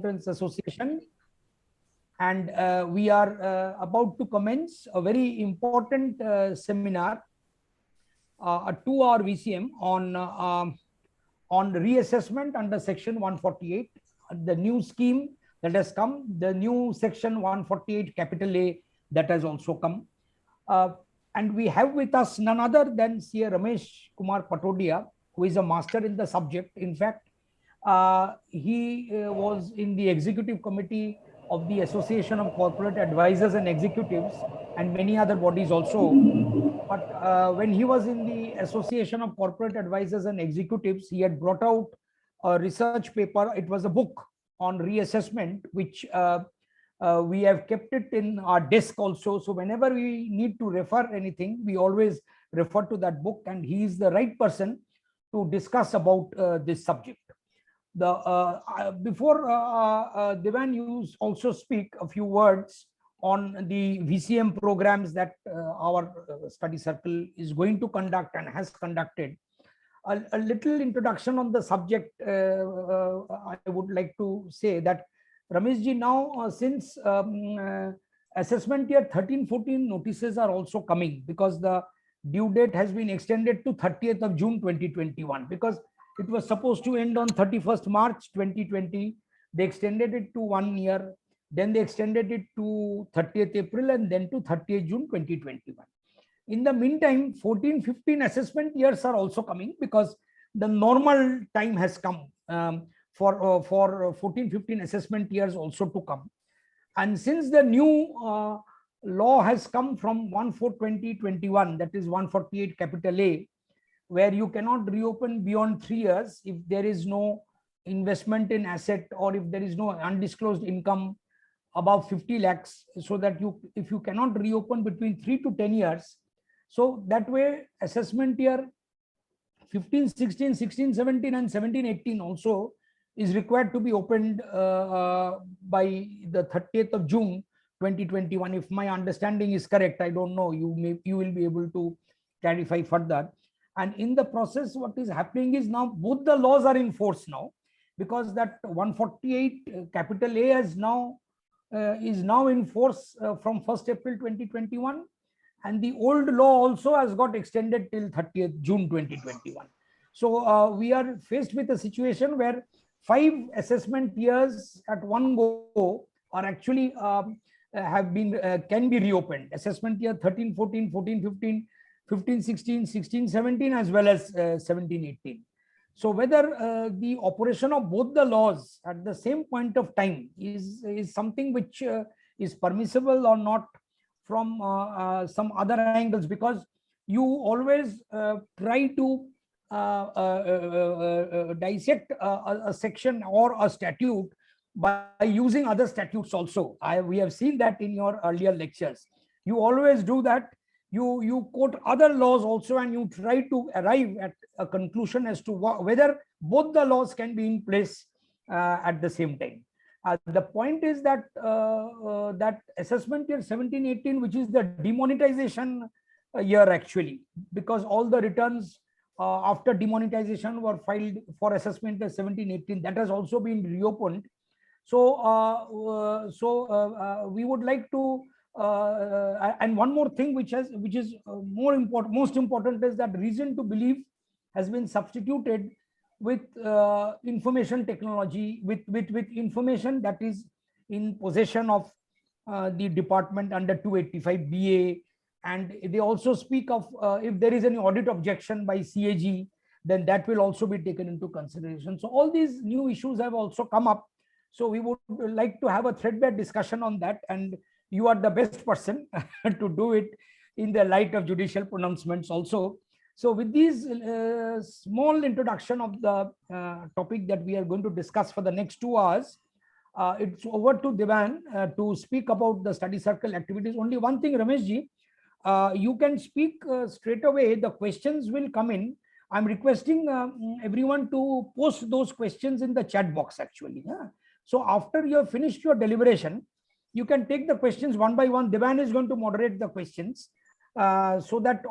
Accountants Association, and we are about to commence a very important seminar, a 2-hour VCM on reassessment under Section 148, the new scheme that has come, the new Section 148 capital A that has also come. And we have with us none other than C. Ramesh Kumar Patodia, who is a master in the subject. In fact, he was in the executive committee of the Association of Corporate Advisors and Executives and many other bodies also. But when he was in the Association of Corporate Advisors and Executives, he had brought out a research paper. It was a book on reassessment, which we have kept it in our desk also. So whenever we need to refer anything, we always refer to that book, and he is the right person to discuss about this subject. Before Devan, you also speak a few words on the VCM programs that our study circle is going to conduct and has conducted. A little introduction on the subject. I would like to say that Rameshji, now since assessment year 13-14 notices are also coming, because the due date has been extended to 30th of June 2021, because it was supposed to end on 31st March 2020. They extended it to 1 year. Then they extended it to 30th April and then to 30th June 2021. In the meantime, 14-15 assessment years are also coming, because the normal time has come for 14-15 assessment years also to come. And since the new law has come from 1/4/2021, that is 148 capital A, where you cannot reopen beyond 3 years if there is no investment in asset or if there is no undisclosed income above 50 lakhs, so that if you cannot reopen between 3 to 10 years, so that way assessment year 15-16, 16-17 and 17-18 also is required to be opened by the 30th of June 2021. If my understanding is correct, I don't know, you will be able to clarify further. And in the process, what is happening is now both the laws are in force now, because that 148 capital A is now in force from 1st April 2021, and the old law also has got extended till 30th June 2021. So we are faced with a situation where 5 assessment years at one go are actually can be reopened. Assessment year 13-14, 14-15, 15-16, 16-17, as well as 17-18. So whether the operation of both the laws at the same point of time is something which is permissible or not from some other angles, because you always try to dissect a section or a statute by using other statutes also. We have seen that in your earlier lectures. You always do that. You quote other laws also, and you try to arrive at a conclusion as to whether both the laws can be in place at the same time. The point is that that assessment year 17-18, which is the demonetization year actually, because all the returns after demonetization were filed for assessment year 17-18, that has also been reopened. So we would like to and one more thing which is most important is that reason to believe has been substituted with information technology, with information that is in possession of the department under 285 BA. And they also speak of if there is any audit objection by CAG, then that will also be taken into consideration. So all these new issues have also come up. So we would like to have a threadbare discussion on that, and you are the best person to do it in the light of judicial pronouncements also. So with these small introduction of the topic that we are going to discuss for the next 2 hours, it's over to Devan to speak about the study circle activities. Only one thing, Rameshji, you can speak straight away. The questions will come in. I'm requesting everyone to post those questions in the chat box actually. Yeah? So after you have finished your deliberation, you can take the questions one by one. Devan is going to moderate the questions so that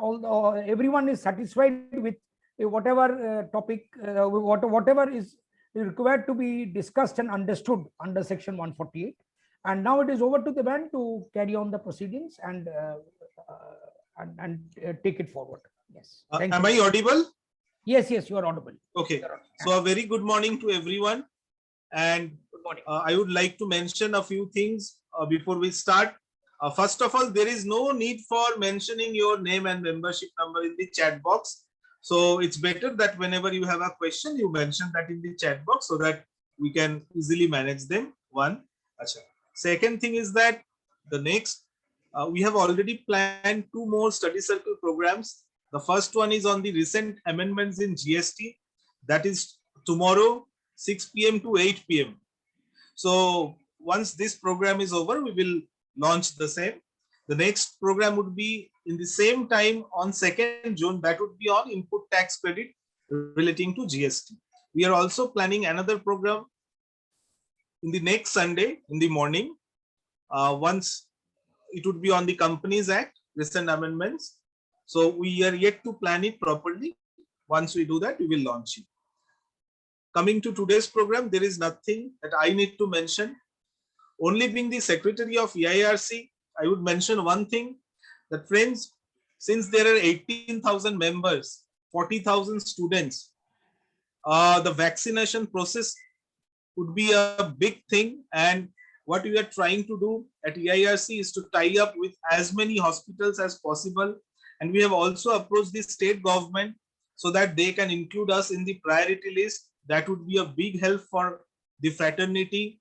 everyone is satisfied with whatever topic, whatever is is required to be discussed and understood under section 148. And now it is over to Devan to carry on the proceedings and take it forward. Yes. Thank am you. I audible? Yes, you are audible. Okay. So a very good morning to everyone. And Good morning. I would like to mention a few things before we start. First of all, there is no need for mentioning your name and membership number in the chat box. So it's better that whenever you have a question, you mention that in the chat box so that we can easily manage them. One. Second thing is that the next, we have already planned 2 more study circle programs. The first one is on the recent amendments in GST. That is tomorrow, 6 p.m. to 8 p.m. So once this program is over, we will launch the same. The next program would be in the same time on 2nd June. That would be on input tax credit relating to GST. We are also planning another program in the next Sunday in the morning. Once it would be on the Companies Act, recent amendments. So we are yet to plan it properly. Once we do that, we will launch it. Coming to today's program, there is nothing that I need to mention. Only being the secretary of EIRC, I would mention one thing, that friends, since there are 18,000 members, 40,000 students, the vaccination process would be a big thing. And what we are trying to do at EIRC is to tie up with as many hospitals as possible. And we have also approached the state government so that they can include us in the priority list. That would be a big help for the fraternity.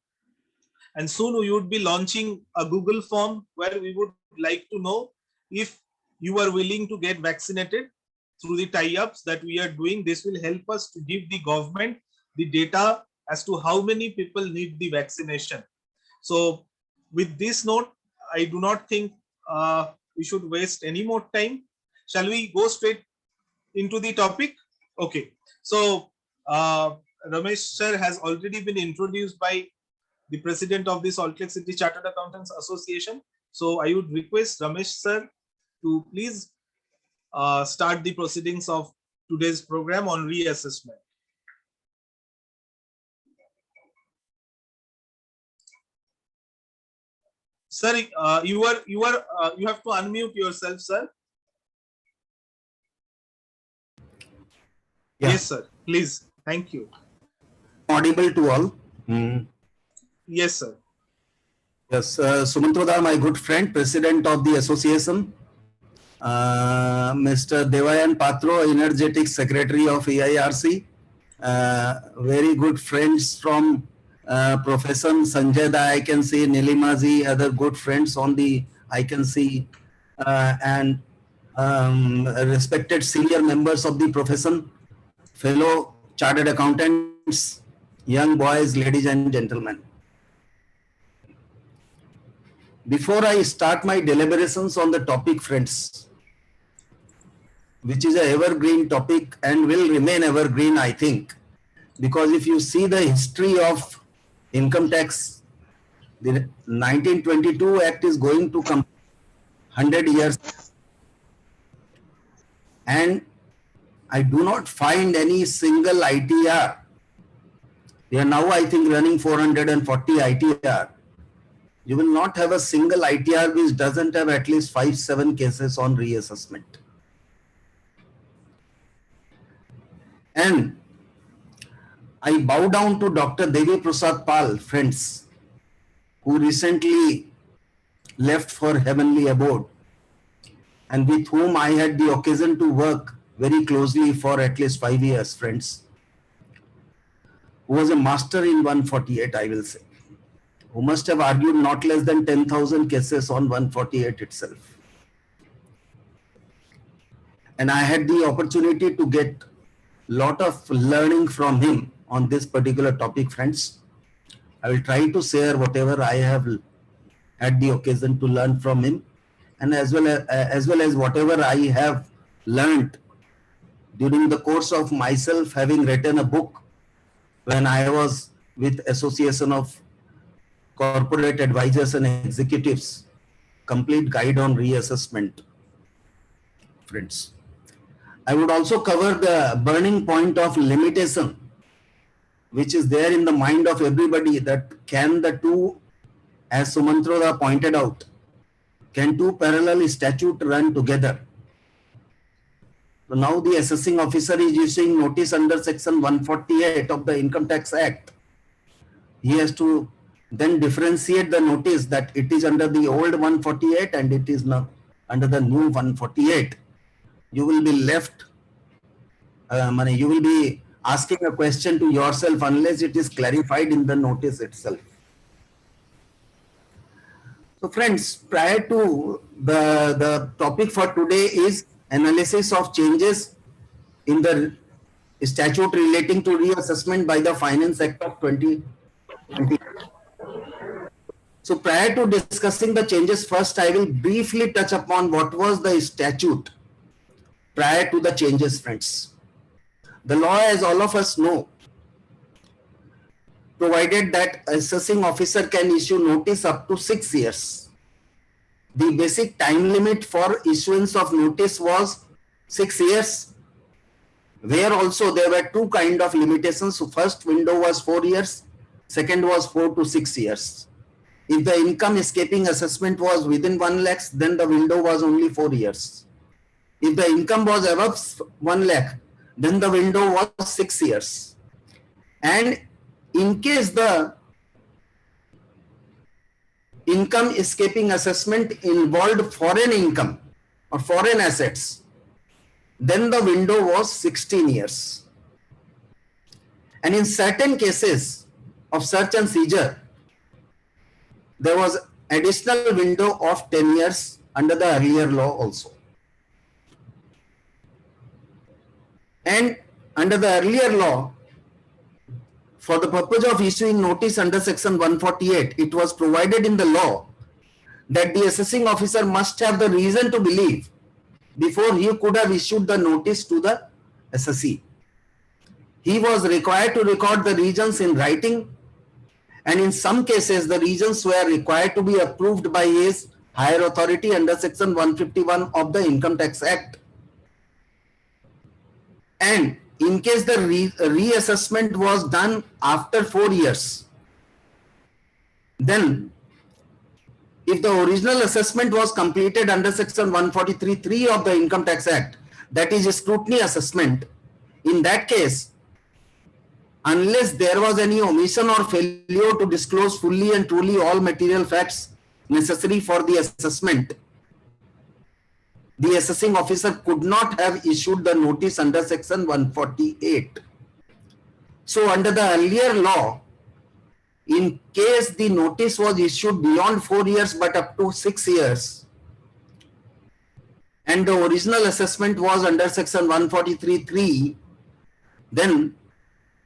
And soon we would be launching a Google form where we would like to know if you are willing to get vaccinated through the tie-ups that we are doing. This will help us to give the government the data as to how many people need the vaccination. So with this note, I do not think we should waste any more time. Shall we go straight into the topic? Okay. So Ramesh sir has already been introduced by the president of the Salt Lake City Chartered Accountants Association. So I would request Ramesh sir to please start the proceedings of today's program on reassessment. Sir, you have to unmute yourself, sir. Yeah. Yes, sir. Please. Thank you. Audible to all? Yes, sir. Yes, Sumantrodar, my good friend, president of the association. Mr. Devayan Patro, energetic secretary of EIRC. Very good friends from profession, Sanjay Da, I can see, Nilimaji, other good friends on the, I can see, and respected senior members of the profession, fellow chartered accountants, young boys, ladies and gentlemen. Before I start my deliberations on the topic, friends, which is an evergreen topic and will remain evergreen, I think, because if you see the history of income tax, the 1922 Act is going to come 100 years, and I do not find any single ITR. We are now, I think, running 440 ITR. You will not have a single ITR which doesn't have at least 5-7 cases on reassessment. And I bow down to Dr. Devi Prasad Pal, friends, who recently left for heavenly abode, and with whom I had the occasion to work very closely for at least 5 years, friends, who was a master in 148, I will say, who must have argued not less than 10,000 cases on 148 itself. And I had the opportunity to get lot of learning from him on this particular topic, friends. I will try to share whatever I have had the occasion to learn from him, and as well as whatever I have learned during the course of myself having written a book when I was with Association of Corporate Advisors and Executives, Complete Guide on Reassessment, friends. I would also cover the burning point of limitation which is there in the mind of everybody, that can the two, as Sumantra pointed out, can two parallel statutes run together? So now the assessing officer is issuing notice under section 148 of the Income Tax Act. He has to then differentiate the notice that it is under the old 148 and it is now under the new 148. You will be left, you will be asking a question to yourself unless it is clarified in the notice itself. So friends, prior to the topic for today is analysis of changes in the statute relating to reassessment by the Finance Act of 2020. So prior to discussing the changes, first I will briefly touch upon what was the statute prior to the changes, friends. The law, as all of us know, provided that assessing officer can issue notice up to 6 years. The basic time limit for issuance of notice was 6 years, where also there were two kind of limitations. So first window was 4 years, second was 4 to 6 years. If the income escaping assessment was within 1 lakh, then the window was only 4 years. If the income was above 1 lakh, then the window was 6 years. And in case the income escaping assessment involved foreign income or foreign assets, then the window was 16 years. And in certain cases of search and seizure, there was additional window of 10 years under the earlier law also. And under the earlier law, for the purpose of issuing notice under section 148, it was provided in the law that the assessing officer must have the reason to believe before he could have issued the notice to the assessee. He was required to record the reasons in writing, and in some cases the reasons were required to be approved by his higher authority under section 151 of the Income Tax Act. And in case the reassessment was done after 4 years, then if the original assessment was completed under section 143(3) of the Income Tax Act, that is a scrutiny assessment, in that case, unless there was any omission or failure to disclose fully and truly all material facts necessary for the assessment, the assessing officer could not have issued the notice under section 148. So under the earlier law, in case the notice was issued beyond 4 years but up to 6 years, and the original assessment was under section 143(3), then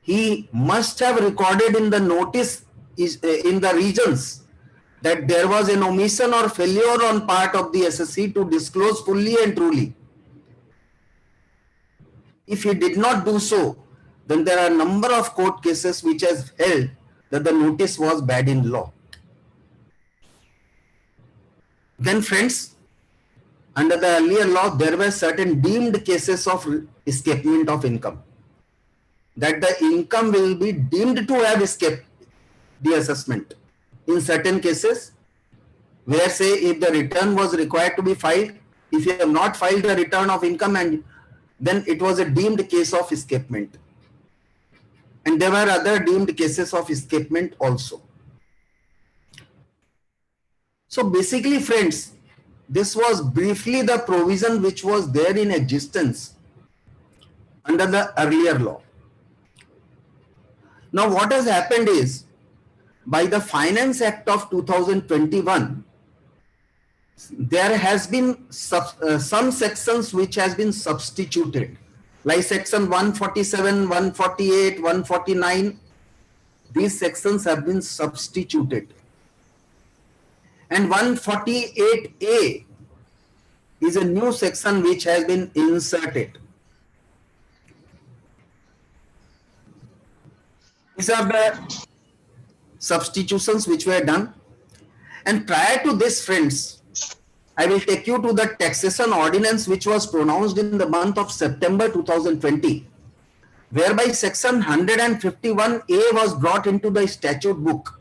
he must have recorded in the notice in the regions that there was an omission or failure on part of the assessee to disclose fully and truly. If he did not do so, then there are a number of court cases which has held that the notice was bad in law. Then friends, under the earlier law, there were certain deemed cases of escapement of income, that the income will be deemed to have escaped the assessment. In certain cases, where say if the return was required to be filed, if you have not filed a return of income, and then it was a deemed case of escapement. And there were other deemed cases of escapement also. So basically friends, this was briefly the provision which was there in existence under the earlier law. Now what has happened is, by the Finance Act of 2021, there has been some sections which has been substituted, like section 147, 148, 149. These sections have been substituted. And 148A is a new section which has been inserted. These are the substitutions which were done. And prior to this, friends, I will take you to the taxation ordinance which was pronounced in the month of September 2020. whereby section 151A was brought into the statute book.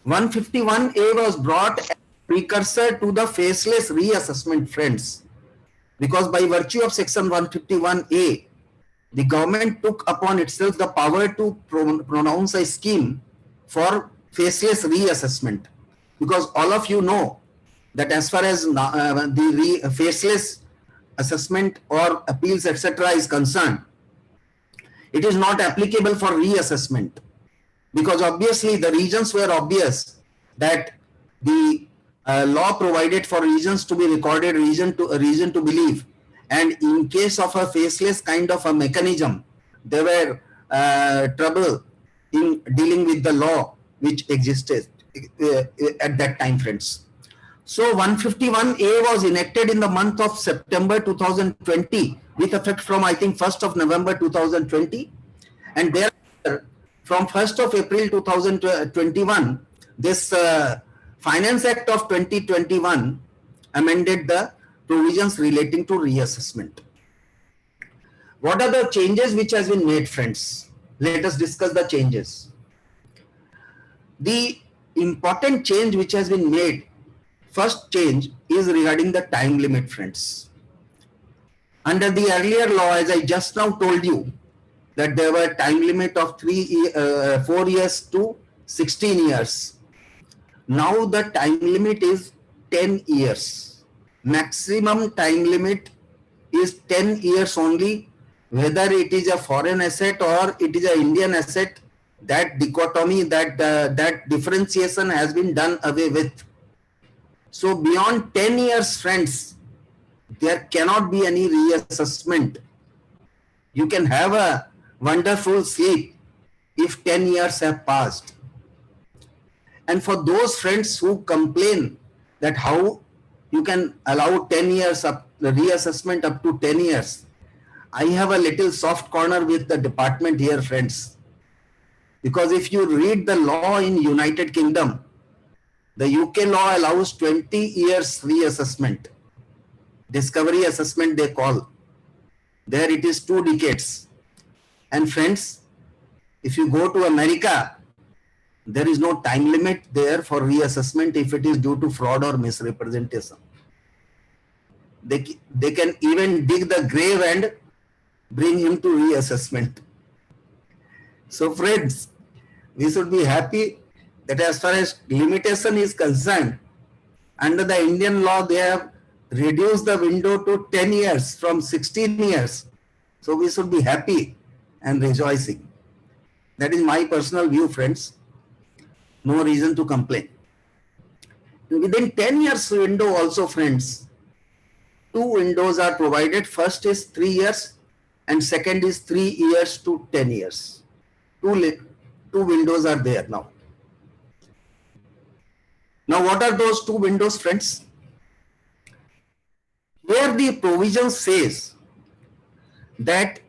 151A was brought as precursor to the faceless reassessment, friends, because by virtue of section 151A, the government took upon itself the power to pronounce a scheme for faceless reassessment, because all of you know that as far as the faceless assessment or appeals etc. is concerned, it is not applicable for reassessment, because obviously the reasons were obvious, that the law provided for reasons to be recorded, reason to believe, and in case of a faceless kind of a mechanism, there were trouble in dealing with the law which existed at that time, friends. So 151A was enacted in the month of September 2020 with effect from, I think, 1st of November 2020, and thereafter from 1st of April 2021, this Finance Act of 2021 amended the provisions relating to reassessment. What are the changes which has been made, friends? Let us discuss the changes. The important change which has been made, first change is regarding the time limit, friends. Under the earlier law, as I just now told you, that there were time limit of 4 years to 16 years. Now the time limit is 10 years. Maximum time limit is 10 years only, whether it is a foreign asset or it is an Indian asset. That dichotomy, that differentiation has been done away with. So beyond 10 years, friends, there cannot be any reassessment. You can have a wonderful sleep if 10 years have passed. And for those friends who complain that how you can allow 10 years up, the reassessment up to 10 years, I have a little soft corner with the department here, friends. Because if you read the law in United Kingdom, the UK law allows 20 years reassessment. Discovery assessment they call. There it is 2 decades. And friends, if you go to America, there is no time limit there for reassessment if it is due to fraud or misrepresentation. They can even dig the grave and bring him to reassessment. So friends, we should be happy that as far as limitation is concerned, under the Indian law, they have reduced the window to 10 years from 16 years. So we should be happy and rejoicing. That is my personal view, friends. No reason to complain. Within 10 years window also, friends, 2 windows are provided. First is 3 years and second is 3 years to 10 years. Two windows are there now. Now, what are those 2 windows, friends? Here the provision says that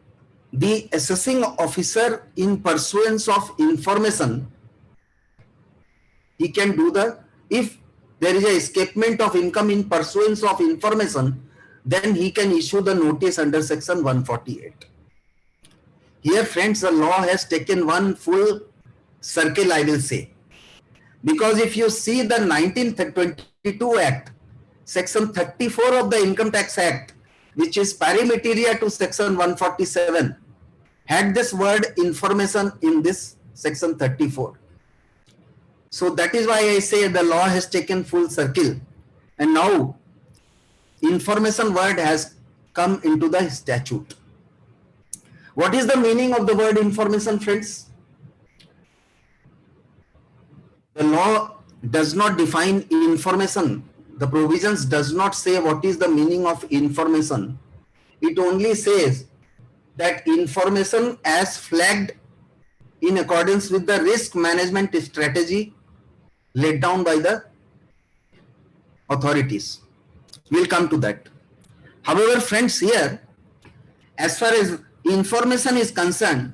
the assessing officer, in pursuance of information, he can do if there is a escapement of income in pursuance of information, then he can issue the notice under section 148. Here, friends, the law has taken one full circle, I will say. Because if you see the 1922 Act, section 34 of the Income Tax Act, which is pari materia to section 147, had this word information in this section 34. So that is why I say the law has taken full circle. And now information word has come into the statute. What is the meaning of the word information, friends? The law does not define information. The provisions does not say what is the meaning of information. It only says that information as flagged in accordance with the risk management strategy laid down by the authorities. We'll come to that. However, friends, here, as far as information is concerned,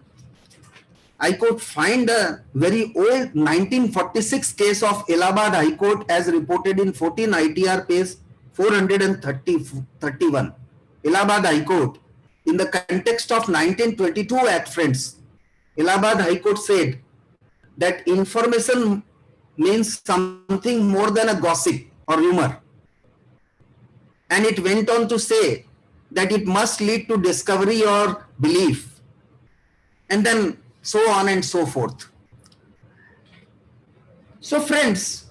I could find a very old 1946 case of Allahabad High Court as reported in 14 ITR page 431. Allahabad High Court in the context of 1922 Act, friends, Allahabad High Court said that information means something more than a gossip or rumor. And it went on to say that it must lead to discovery or belief, and then so on and so forth. So friends,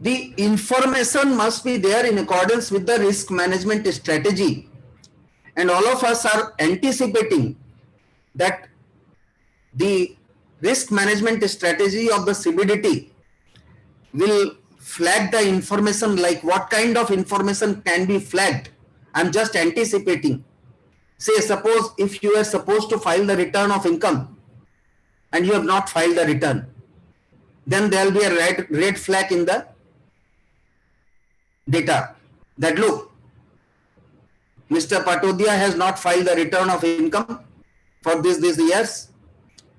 the information must be there in accordance with the risk management strategy, and all of us are anticipating that the risk management strategy of the CBDT will flag the information. Like what kind of information can be flagged? I'm just anticipating. Say, suppose if you are supposed to file the return of income and you have not filed the return, then there will be a red flag in the data that look, Mr. Patodia has not filed the return of income for these years,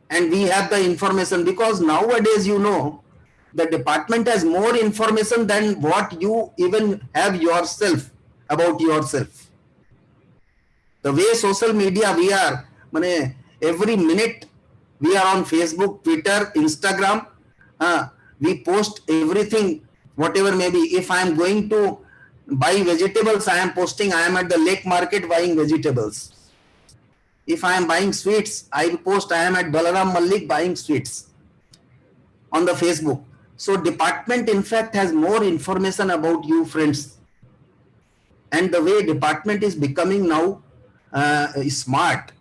and we have the information, because nowadays, you know, the department has more information than what you even have yourself about yourself. The way social media we are, every minute we are on Facebook, Twitter, Instagram, we post everything, whatever may be. If I am going to buy vegetables, I am posting I am at the lake market buying vegetables. If I am buying sweets, I will post I am at Balaram Malik buying sweets on the Facebook. So department in fact has more information about you, friends. And the way department is becoming now smart.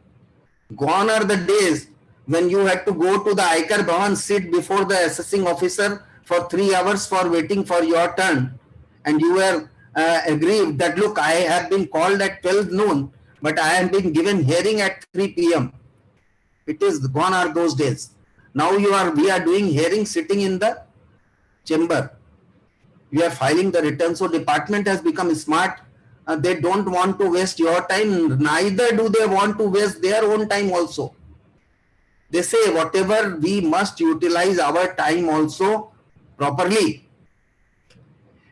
Gone are the days when you had to go to the Aikar Bhavan, sit before the assessing officer for 3 hours for waiting for your turn, and you were aggrieved that look, I have been called at 12 noon, but I have been given hearing at 3 p.m. It is gone are those days. Now we are doing hearing sitting in the chamber. We are filing the return. So department has become smart. They don't want to waste your time, neither do they want to waste their own time also. They say whatever, we must utilize our time also properly.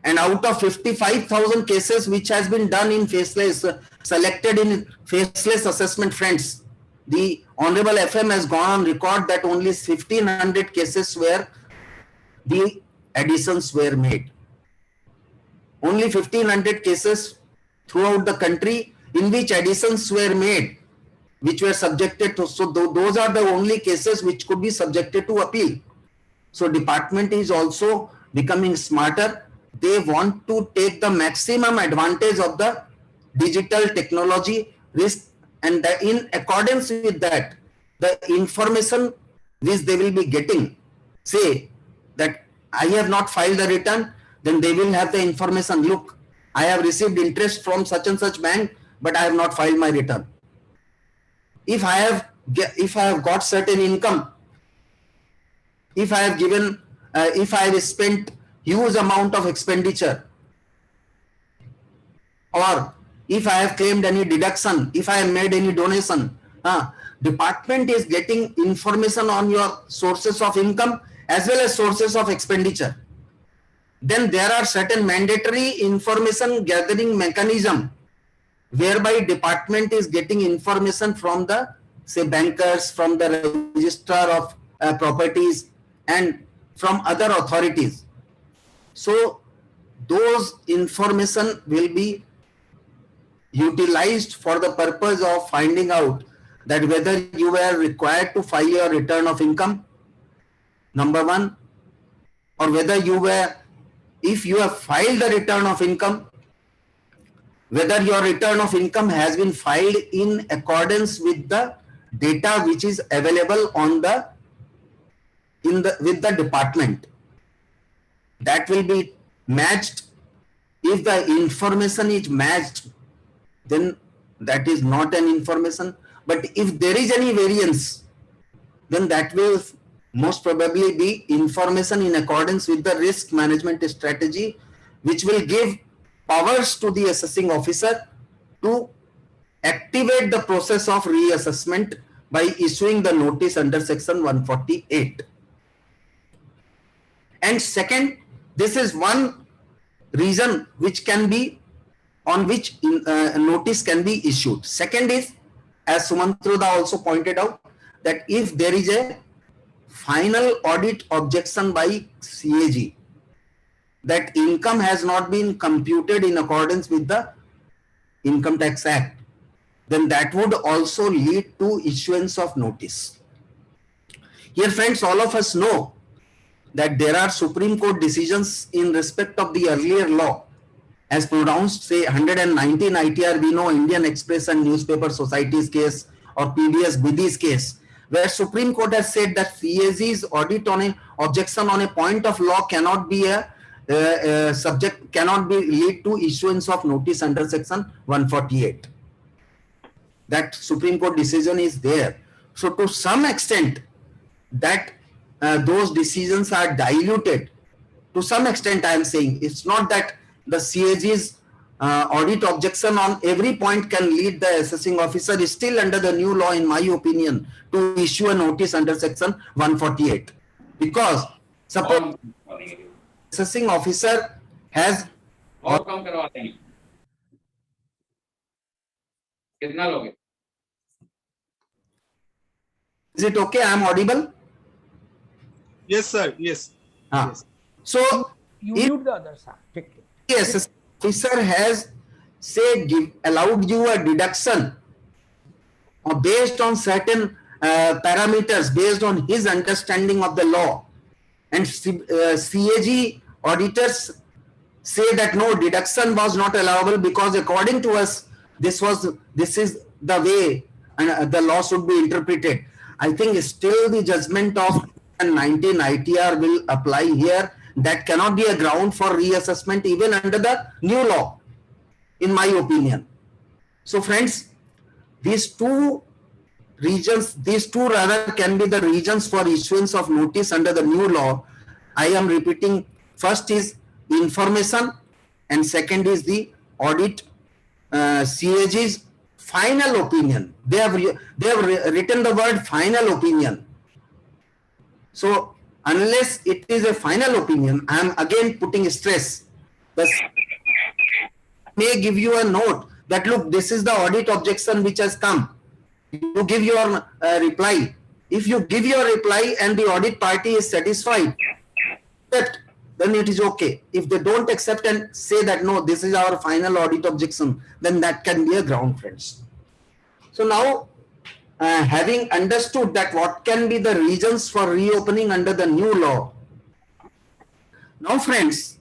And out of 55,000 cases which has been done in faceless, selected in faceless assessment, friends, the Honorable FM has gone on record that only 1,500 cases where the additions were made. Only 1,500 cases throughout the country in which additions were made, which were subjected to. So those are the only cases which could be subjected to appeal. So department is also becoming smarter. They want to take the maximum advantage of the digital technology risk, and in accordance with that, the information which they will be getting, say that I have not filed the return, then they will have the information. Look, I have received interest from such and such bank, but I have not filed my return. If I have got certain income, if I have spent huge amount of expenditure, or if I have claimed any deduction, if I have made any donation, department is getting information on your sources of income as well as sources of expenditure. Then there are certain mandatory information gathering mechanism whereby department is getting information from the, say, bankers, from the registrar of properties, and from other authorities. So those information will be utilized for the purpose of finding out that whether you were required to file your return of income, number one, or whether you were, if you have filed the return of income, whether your return of income has been filed in accordance with the data which is available on the with the department. That will be matched. If the information is matched, then that is not an information. But if there is any variance, then that will most probably be information in accordance with the risk management strategy, which will give powers to the assessing officer to activate the process of reassessment by issuing the notice under section 148. And second, this is one reason which can be on which notice can be issued. Second is, as Sumantruda also pointed out, that if there is a final audit objection by CAG that income has not been computed in accordance with the Income Tax Act, then that would also lead to issuance of notice. Here, friends, all of us know that there are Supreme Court decisions in respect of the earlier law, as pronounced, say 119 ITR, we know Indian Express and Newspaper Society's case, or PDS Bidhi's case, where Supreme Court has said that CAG's audit on a objection on a point of law cannot be cannot be lead to issuance of notice under section 148. That Supreme Court decision is there. So to some extent, that those decisions are diluted. To some extent, I am saying it's not that the CAG's audit objection on every point can lead the assessing officer is still under the new law, in my opinion, to issue a notice under section 148. Because suppose assessing officer has और कम करवाते हैं कितना लोगे is it okay? I am audible? Yes, sir. Yes. Yes. So You if mute the other side. Take it. the assessing officer has, say, allowed you a deduction based on certain parameters, based on his understanding of the law, and CAG auditors say that no, deduction was not allowable because according to us, this is the way the law should be interpreted. I think still the judgment of 19 ITR will apply here. That cannot be a ground for reassessment even under the new law, in my opinion. So friends, these two rather can be the reasons for issuance of notice under the new law. I am repeating, first is information and second is the audit CAG's final opinion. They have written the word final opinion. So unless it is a final opinion, I am again putting stress. The may give you a note that look, this is the audit objection which has come. You give your reply. If you give your reply and the audit party is satisfied, then it is okay. If they don't accept and say that no, this is our final audit objection, then that can be a ground, friends. So now, having understood that what can be the reasons for reopening under the new law, now friends,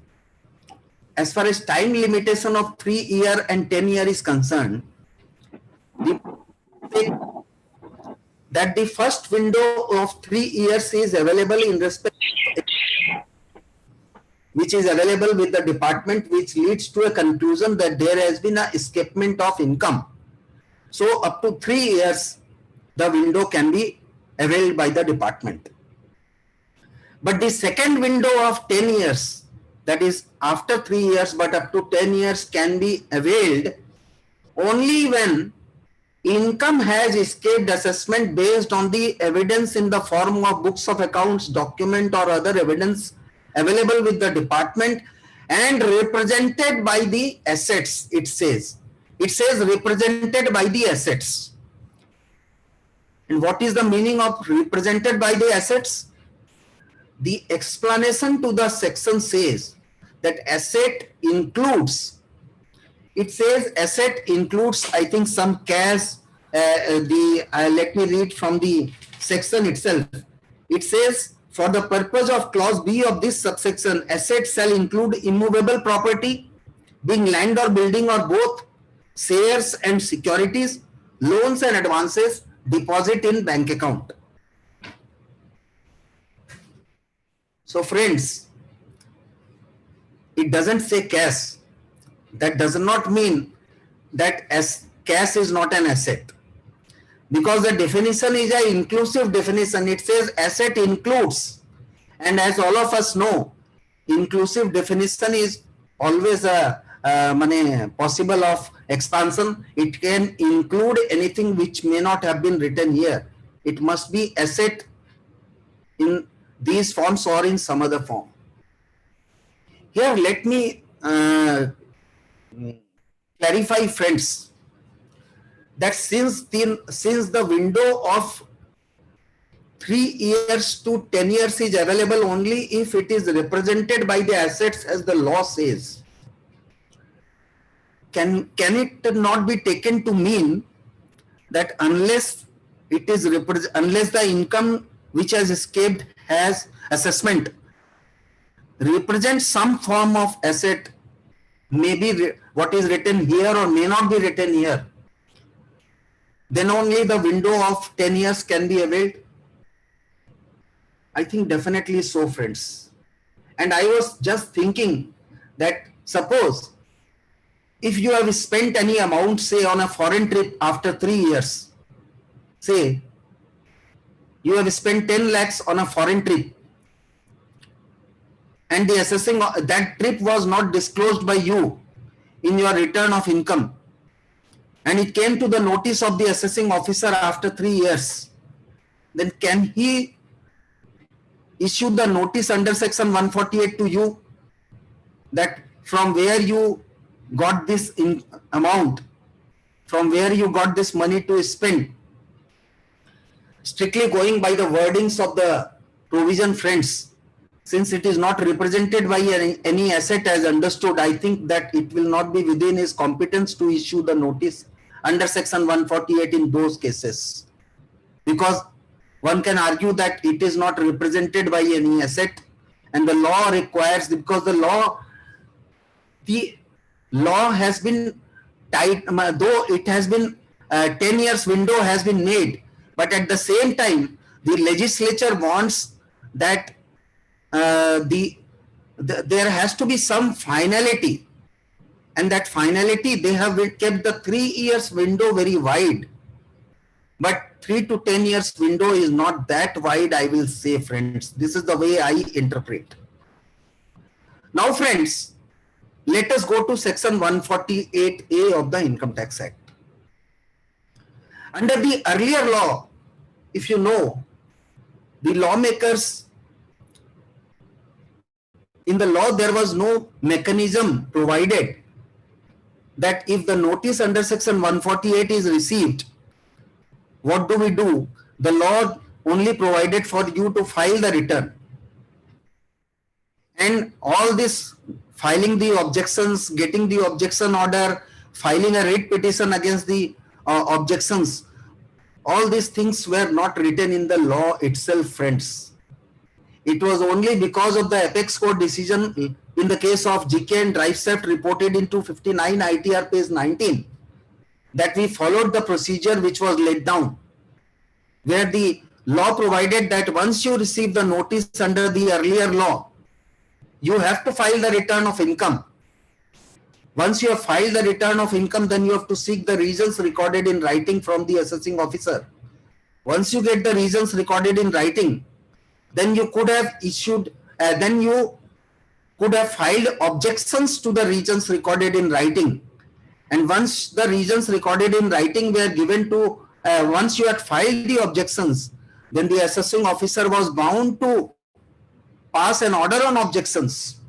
as far as time limitation of 3 year and 10 year is concerned, that the first window of 3 years is available in respect, which is available with the department, which leads to a conclusion that there has been a escapement of income. So up to 3 years, the window can be availed by the department. But the second window of 10 years, that is after 3 years, but up to 10 years can be availed only when income has escaped assessment based on the evidence in the form of books of accounts, document or other evidence available with the department and represented by the assets, it says. It says represented by the assets. And what is the meaning of represented by the assets? The explanation to the section says that asset includes, it says asset includes, I think, some cash. Let me read from the section itself. It says, for the purpose of clause B of this subsection, assets shall include immovable property, being land or building or both, shares and securities, loans and advances, deposit in bank account. So friends, it doesn't say cash. That does not mean that as cash is not an asset, because the definition is an inclusive definition. It says asset includes, and as all of us know, inclusive definition is always a possible of expansion. It can include anything which may not have been written here. It must be asset in these forms or in some other form. Here let me clarify, friends, that since the window of 3 years to 10 years is available only if it is represented by the assets as the law says, can it not be taken to mean that unless the income which has escaped has assessment represents some form of asset, maybe what is written here or may not be written here, then only the window of 10 years can be availed? I think definitely so, friends. And I was just thinking that suppose if you have spent any amount, say on a foreign trip after 3 years, say you have spent 10 lakhs on a foreign trip, and the assessing that trip was not disclosed by you in your return of income, and it came to the notice of the assessing officer after 3 years, then can he issue the notice under section 148 to you that from where you got this amount, from where you got this money to spend? Strictly going by the wordings of the provision, friends, since it is not represented by any asset as understood, I think that it will not be within his competence to issue the notice under section 148 in those cases, because one can argue that it is not represented by any asset, and the law requires, because the law has been tight, though it has been 10 years window has been made, but at the same time the legislature wants that there has to be some finality, and that finality they have kept the 3 years window very wide, but 3 to 10 years window is not that wide, I will say, friends. This is the way I interpret. Now, friends, let us go to section 148A of the Income Tax Act. Under the earlier law, if you know, the lawmakers, in the law there was no mechanism provided that if the notice under section 148 is received, what do we do? The law only provided for you to file the return, and all this filing the objections, getting the objection order, filing a writ petition against the objections, all these things were not written in the law itself, friends. It was only because of the Apex Court decision in the case of GK and Drive Theft reported in 259 ITR page 19 that we followed the procedure which was laid down, where the law provided that once you receive the notice under the earlier law, you have to file the return of income. Once you have filed the return of income, then you have to seek the reasons recorded in writing from the assessing officer. Once you get the reasons recorded in writing, then you could have issued, then you could have filed objections to the reasons recorded in writing. And once the reasons recorded in writing were given to, once you had filed the objections, then the assessing officer was bound to pass an order on objections.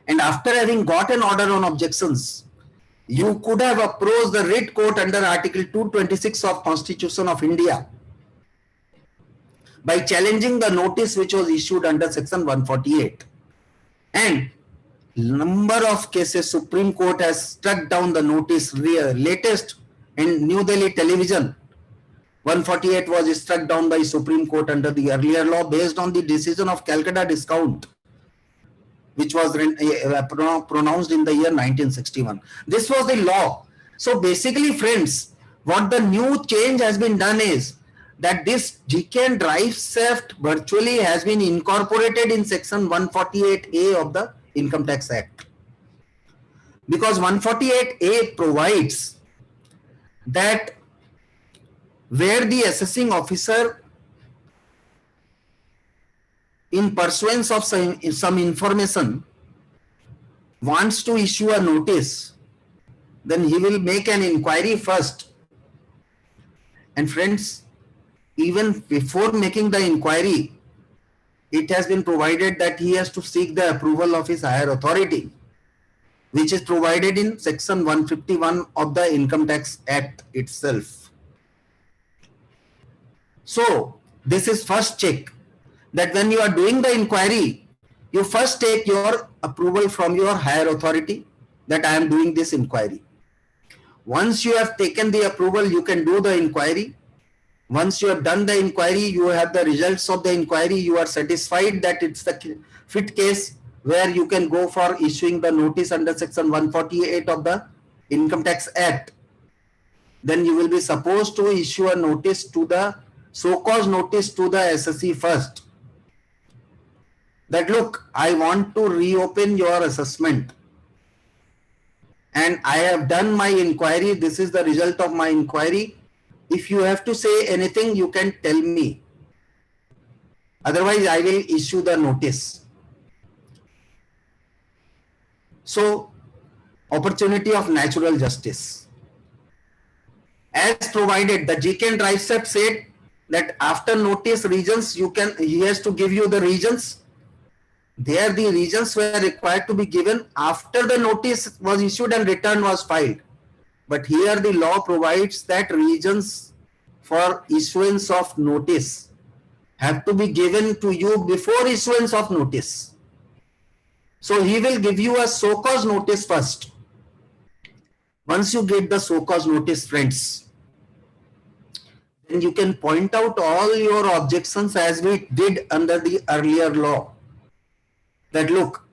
And after having got an order on objections, you could have approached the writ court under Article 226 of Constitution of India by challenging the notice which was issued under section 148. And number of cases Supreme Court has struck down the notice. Latest in New Delhi television, 148 was struck down by Supreme Court under the earlier law based on the decision of Calcutta Discount, which was pronounced in the year 1961. This was the law. So basically, friends, what the new change has been done is that this GK and Drive Theft virtually has been incorporated in section 148A of the Income Tax Act. Because 148A provides that where the assessing officer, in pursuance of some information, wants to issue a notice, then he will make an inquiry first. And friends, even before making the inquiry, it has been provided that he has to seek the approval of his higher authority. which is provided in section 151 of the Income Tax Act itself. So this is first check, that when you are doing the inquiry, you first take your approval from your higher authority that I am doing this inquiry. Once you have taken the approval, you can do the inquiry. Once you have done the inquiry, you have the results of the inquiry, you are satisfied that it's the fit case, where you can go for issuing the notice under section 148 of the Income Tax Act. Then you will be supposed to issue a notice to the so-called notice to the SSE first, that look, I want to reopen your assessment and I have done my inquiry. This is the result of my inquiry. If you have to say anything, you can tell me. Otherwise, I will issue the notice. So, opportunity of natural justice. As provided, the GK and Drive said that after notice reasons, he has to give you the reasons. There the reasons were required to be given after the notice was issued and return was filed. But here the law provides that reasons for issuance of notice have to be given to you before issuance of notice. So he will give you a so-cause notice first. Once you get the so-cause notice, friends, then you can point out all your objections as we did under the earlier law. That look,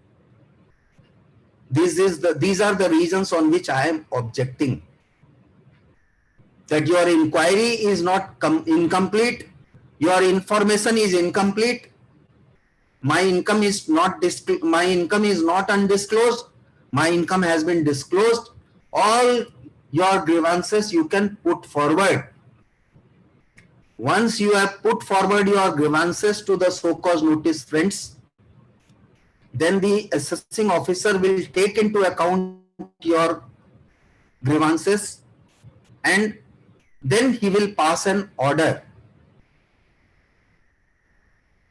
these are the reasons on which I am objecting. That your inquiry is not incomplete, your information is incomplete, my income is not undisclosed, my income has been disclosed. All your grievances you can put forward. Once you have put forward your grievances to the so-called notice, friends, then the assessing officer will take into account your grievances and then he will pass an order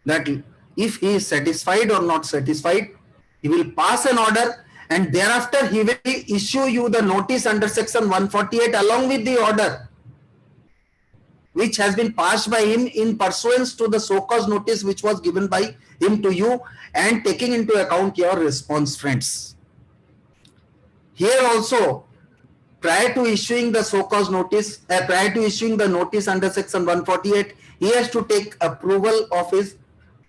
that if he is satisfied or not satisfied, he will pass an order and thereafter he will issue you the notice under section 148 along with the order which has been passed by him in pursuance to the so-called notice which was given by him to you, and taking into account your response, friends. Here also, prior to issuing the so-called notice, prior to issuing the notice under section 148, he has to take approval of his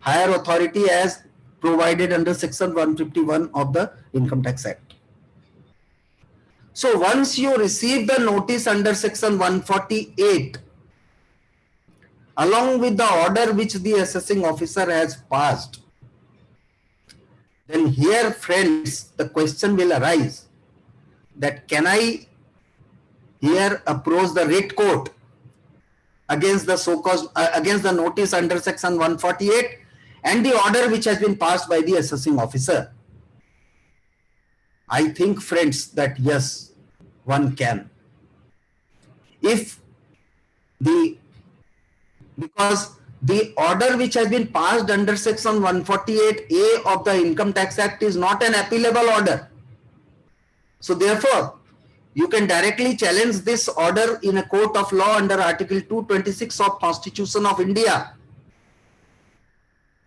higher authority as provided under section 151 of the Income Tax Act. So once you receive the notice under section 148, along with the order which the assessing officer has passed, then here, friends, the question will arise that can I here approach the writ court against the so-called against the notice under section 148 and the order which has been passed by the assessing officer? I think, friends, that yes, one can. Because the order which has been passed under section 148A of the Income Tax Act is not an appealable order. So therefore, you can directly challenge this order in a court of law under Article 226 of Constitution of India.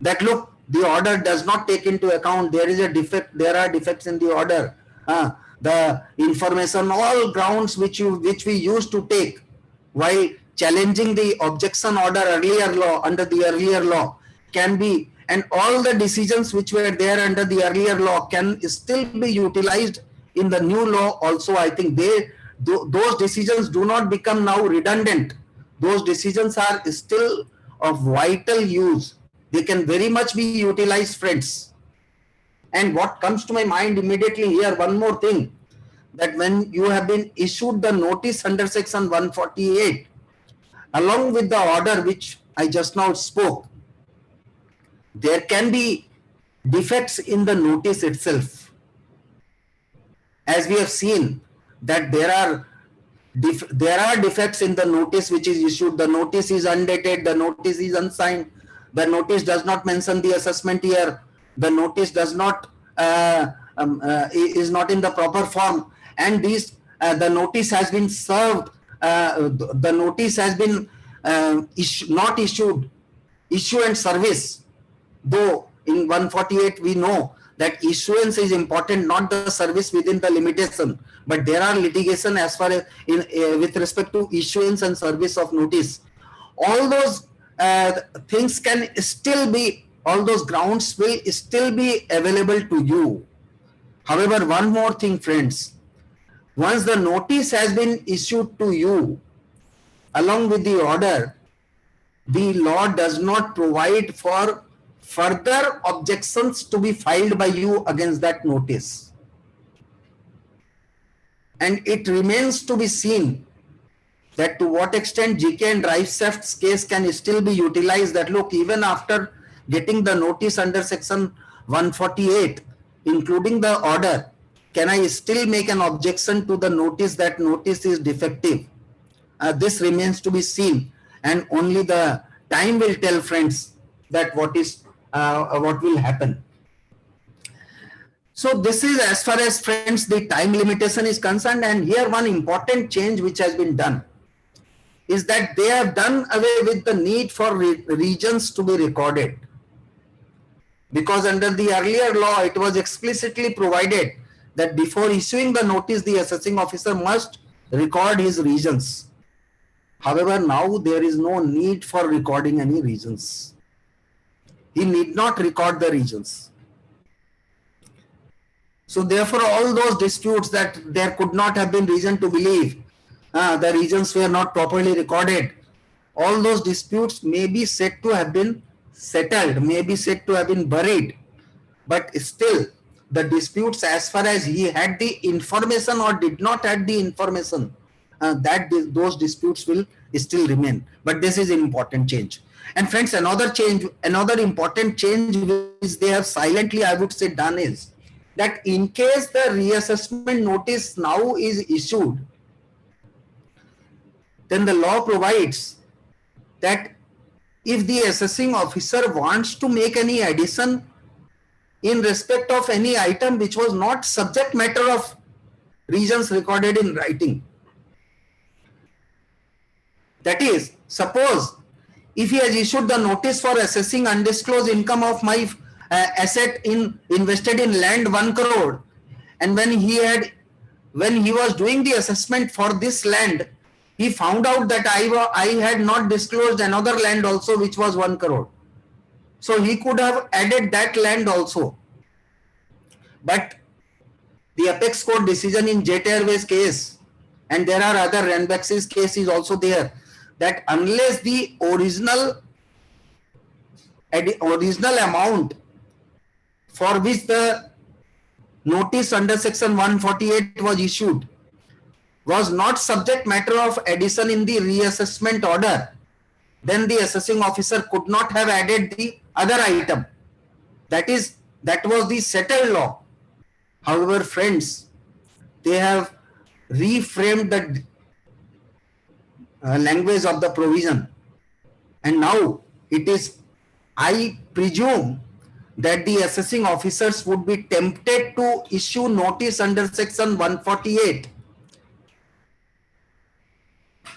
That look, the order does not take into account, there is a defect, there are defects in the order. The information, all grounds which we used to take while challenging the objection order earlier law, under the earlier law, can be, and all the decisions which were there under the earlier law can still be utilized in the new law also. I think those decisions do not become now redundant. Those decisions are still of vital use. They can very much be utilized, friends. And what comes to my mind immediately here, one more thing, that when you have been issued the notice under section 148, along with the order which I just now spoke, there can be defects in the notice itself. As we have seen that there are defects in the notice which is issued. The notice is undated, the notice is unsigned, the notice does not mention the assessment year, the notice does not is not in the proper form, and these the notice has been served, the notice has been not issued, issue and service. Though in 148 we know that issuance is important, not the service within the limitation, but there are litigation as far as with respect to issuance and service of notice. All those things can still be, all those grounds will still be available to you. However, one more thing, friends, once the notice has been issued to you along with the order, the law does not provide for further objections to be filed by you against that notice. And it remains to be seen that to what extent GK and Drivesafe's case can still be utilized, that look, even after getting the notice under section 148, including the order, can I still make an objection to the notice that notice is defective? This remains to be seen, and only the time will tell, friends, that what will happen. So this is as far as, friends, the time limitation is concerned. And here one important change which has been done is that they have done away with the need for regions to be recorded, because under the earlier law it was explicitly provided that before issuing the notice the assessing officer must record his regions. However, now there is no need for recording any regions. He need not record the regions. So therefore, all those disputes that there could not have been reason to believe the regions were not properly recorded, all those disputes may be said to have been settled, may be said to have been buried, but still the disputes as far as he had the information or did not have the information, those disputes will still remain. But this is an important change. And friends, another important change which they have silently, I would say, done is that in case the reassessment notice now is issued, then the law provides that if the assessing officer wants to make any addition in respect of any item which was not subject matter of regions recorded in writing, that is, suppose if he has issued the notice for assessing undisclosed income of my asset invested in land 1 crore, and when he was doing the assessment for this land, he found out that I had not disclosed another land also which was 1 crore. So he could have added that land also. But the apex court decision in Jet Airways case, and there are other Ranbaxy's case is also there, that unless the original amount for which the notice under section 148 was issued was not subject matter of addition in the reassessment order, then the assessing officer could not have added the other item. That was the settled law. However, friends, they have reframed the language of the provision, and now it is, I presume, that the assessing officers would be tempted to issue notice under section 148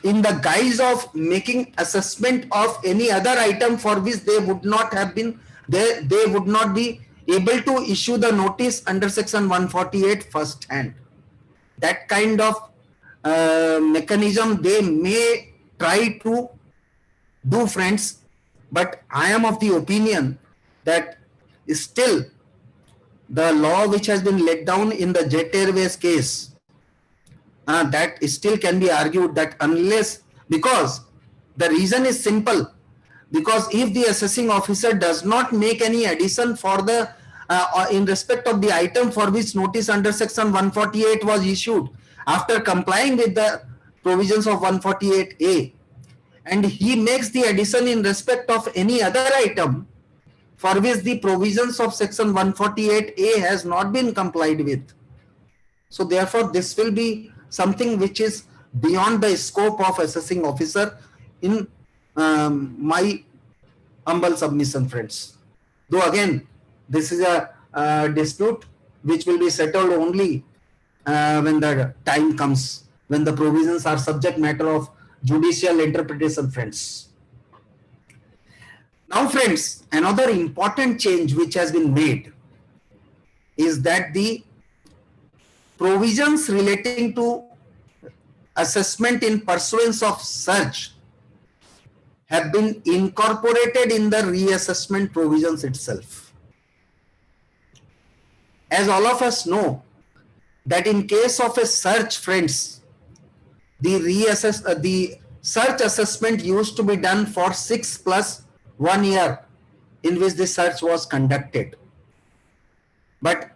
in the guise of making assessment of any other item for which they would not have been, they would not be able to issue the notice under section 148 first hand. That kind of mechanism they may try to do, friends, but I am of the opinion that still the law which has been laid down in the Jet Airways case, that still can be argued that unless, because the reason is simple, because if the assessing officer does not make any addition for the in respect of the item for which notice under section 148 was issued after complying with the provisions of 148A, and he makes the addition in respect of any other item for which the provisions of section 148A has not been complied with. So therefore, this will be something which is beyond the scope of assessing officer in my humble submission, friends. Though again, this is a dispute which will be settled only when the time comes, when the provisions are subject matter of judicial interpretation, friends. Now, friends, another important change which has been made is that the provisions relating to assessment in pursuance of search have been incorporated in the reassessment provisions itself. As all of us know, that in case of a search, friends, the search assessment used to be done for 6 plus 1 year in which the search was conducted. But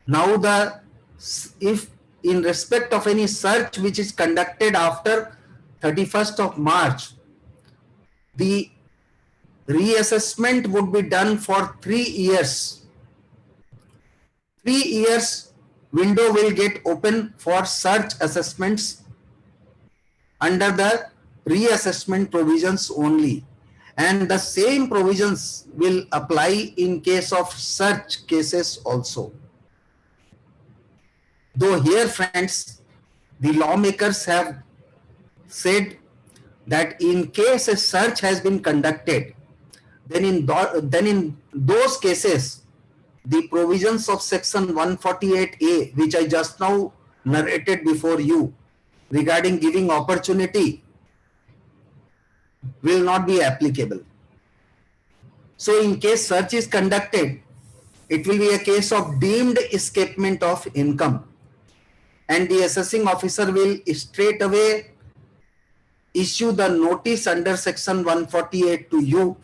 now if in respect of any search which is conducted after 31st of March, the reassessment would be done for 3 years. 3 years window will get open for search assessments under the reassessment provisions only. And the same provisions will apply in case of search cases also. Though here, friends, the lawmakers have said that in case a search has been conducted, then in those cases, the provisions of section 148A, which I just now narrated before you regarding giving opportunity, will not be applicable. So in case search is conducted, it will be a case of deemed escapement of income, and the assessing officer will straight away issue the notice under section 148 to you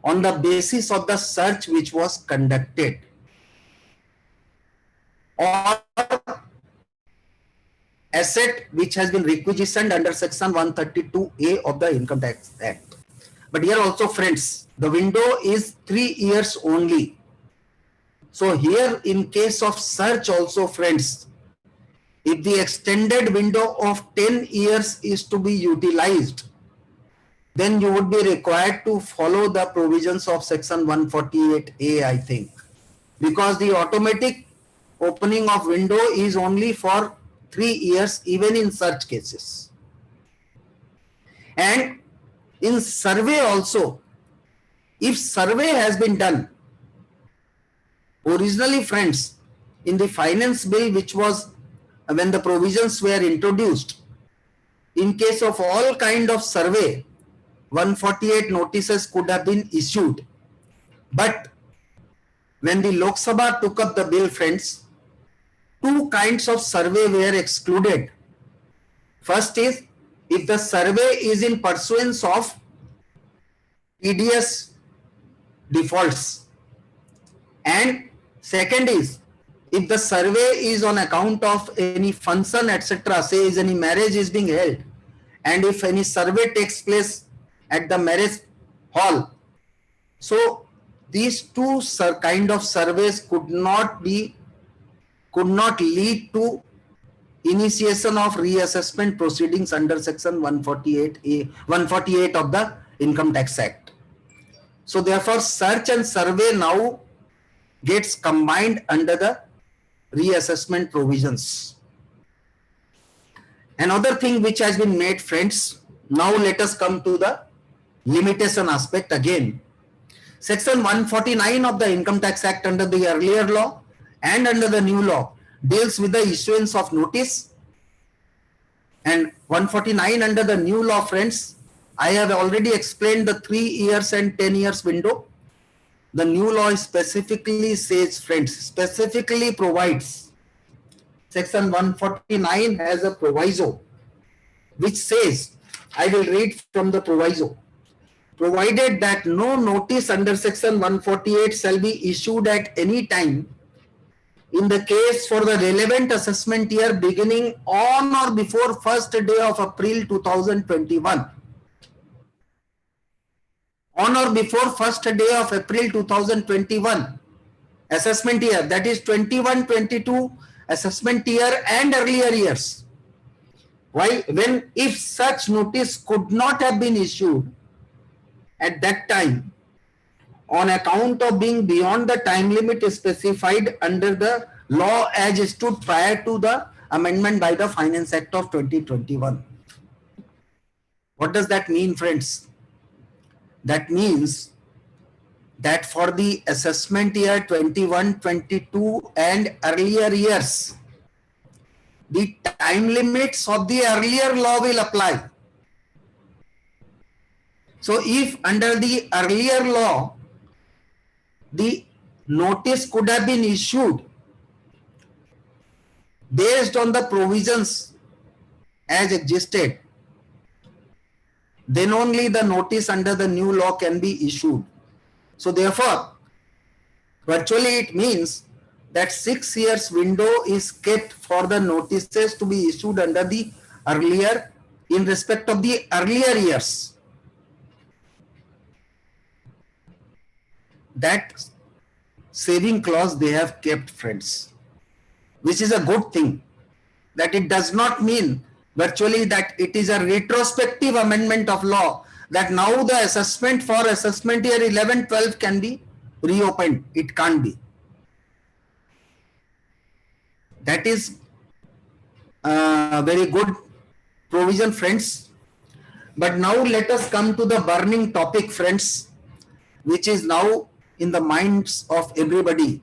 on the basis of the search which was conducted, or asset which has been requisitioned under section 132A of the Income Tax Act. But here also, friends, the window is 3 years only. So here in case of search also, friends, if the extended window of 10 years is to be utilized, then you would be required to follow the provisions of section 148A, I think, because the automatic opening of window is only for 3 years, even in such cases. And in survey also, if survey has been done, originally, friends, in the finance bill, which was when the provisions were introduced, in case of all kind of survey, 148 notices could have been issued. But when the Lok Sabha took up the bill, friends, 2 kinds of survey were excluded. First is, if the survey is in pursuance of TDS defaults, and second is, if the survey is on account of any function, etc., say is any marriage is being held, and if any survey takes place at the marriage hall, so these 2 kind of surveys could not lead to initiation of reassessment proceedings under section 148 of the Income Tax Act. So therefore, search and survey now gets combined under the reassessment provisions. Another thing which has been made, friends, now let us come to the limitation aspect again. Section 149 of the Income Tax Act under the earlier law and under the new law deals with the issuance of notice, and 149 under the new law, friends, I have already explained the 3 years and 10 years window. The new law specifically says, friends, specifically provides, section 149 has a proviso which says, I will read from the proviso: provided that no notice under section 148 shall be issued at any time in the case for the relevant assessment year beginning on or before 1st day of April 2021. On or before 1st day of April 2021 assessment year, that is 21-22 assessment year and earlier years. Why? When if such notice could not have been issued at that time, on account of being beyond the time limit specified under the law as stood prior to the amendment by the Finance Act of 2021. What does that mean, friends? That means that for the assessment year 21, 22 and earlier years, the time limits of the earlier law will apply. So if under the earlier law, the notice could have been issued based on the provisions as existed, then only the notice under the new law can be issued. So therefore, virtually it means that 6 years window is kept for the notices to be issued under the earlier, in respect of the earlier years. That saving clause they have kept, friends, which is a good thing. That it does not mean virtually that it is a retrospective amendment of law, that now the assessment for assessment year 11-12 can be reopened. It can't be. That is a very good provision, friends. But now let us come to the burning topic, friends, which is now in the minds of everybody,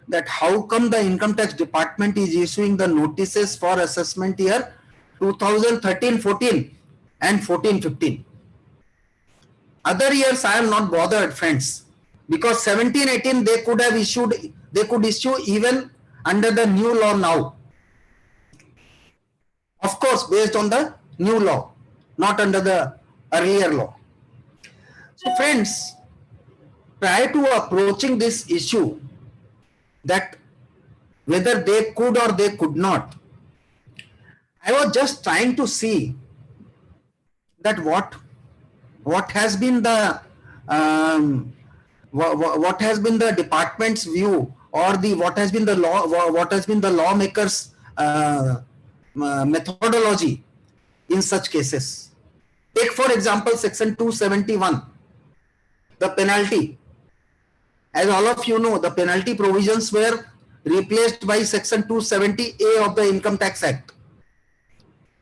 that how come the income tax department is issuing the notices for assessment year 2013-14 and 14-15. Other years I am not bothered, friends, because 17-18 they could have issued, they could issue even under the new law now. Of course, based on the new law, not under the earlier law. So friends, prior to approaching this issue, that whether they could or they could not, I was just trying to see that what has been the what has been the department's view, or the what has been the lawmakers' methodology in such cases. Take for example section 271, the penalty. As all of you know, the penalty provisions were replaced by section 270A of the Income Tax Act.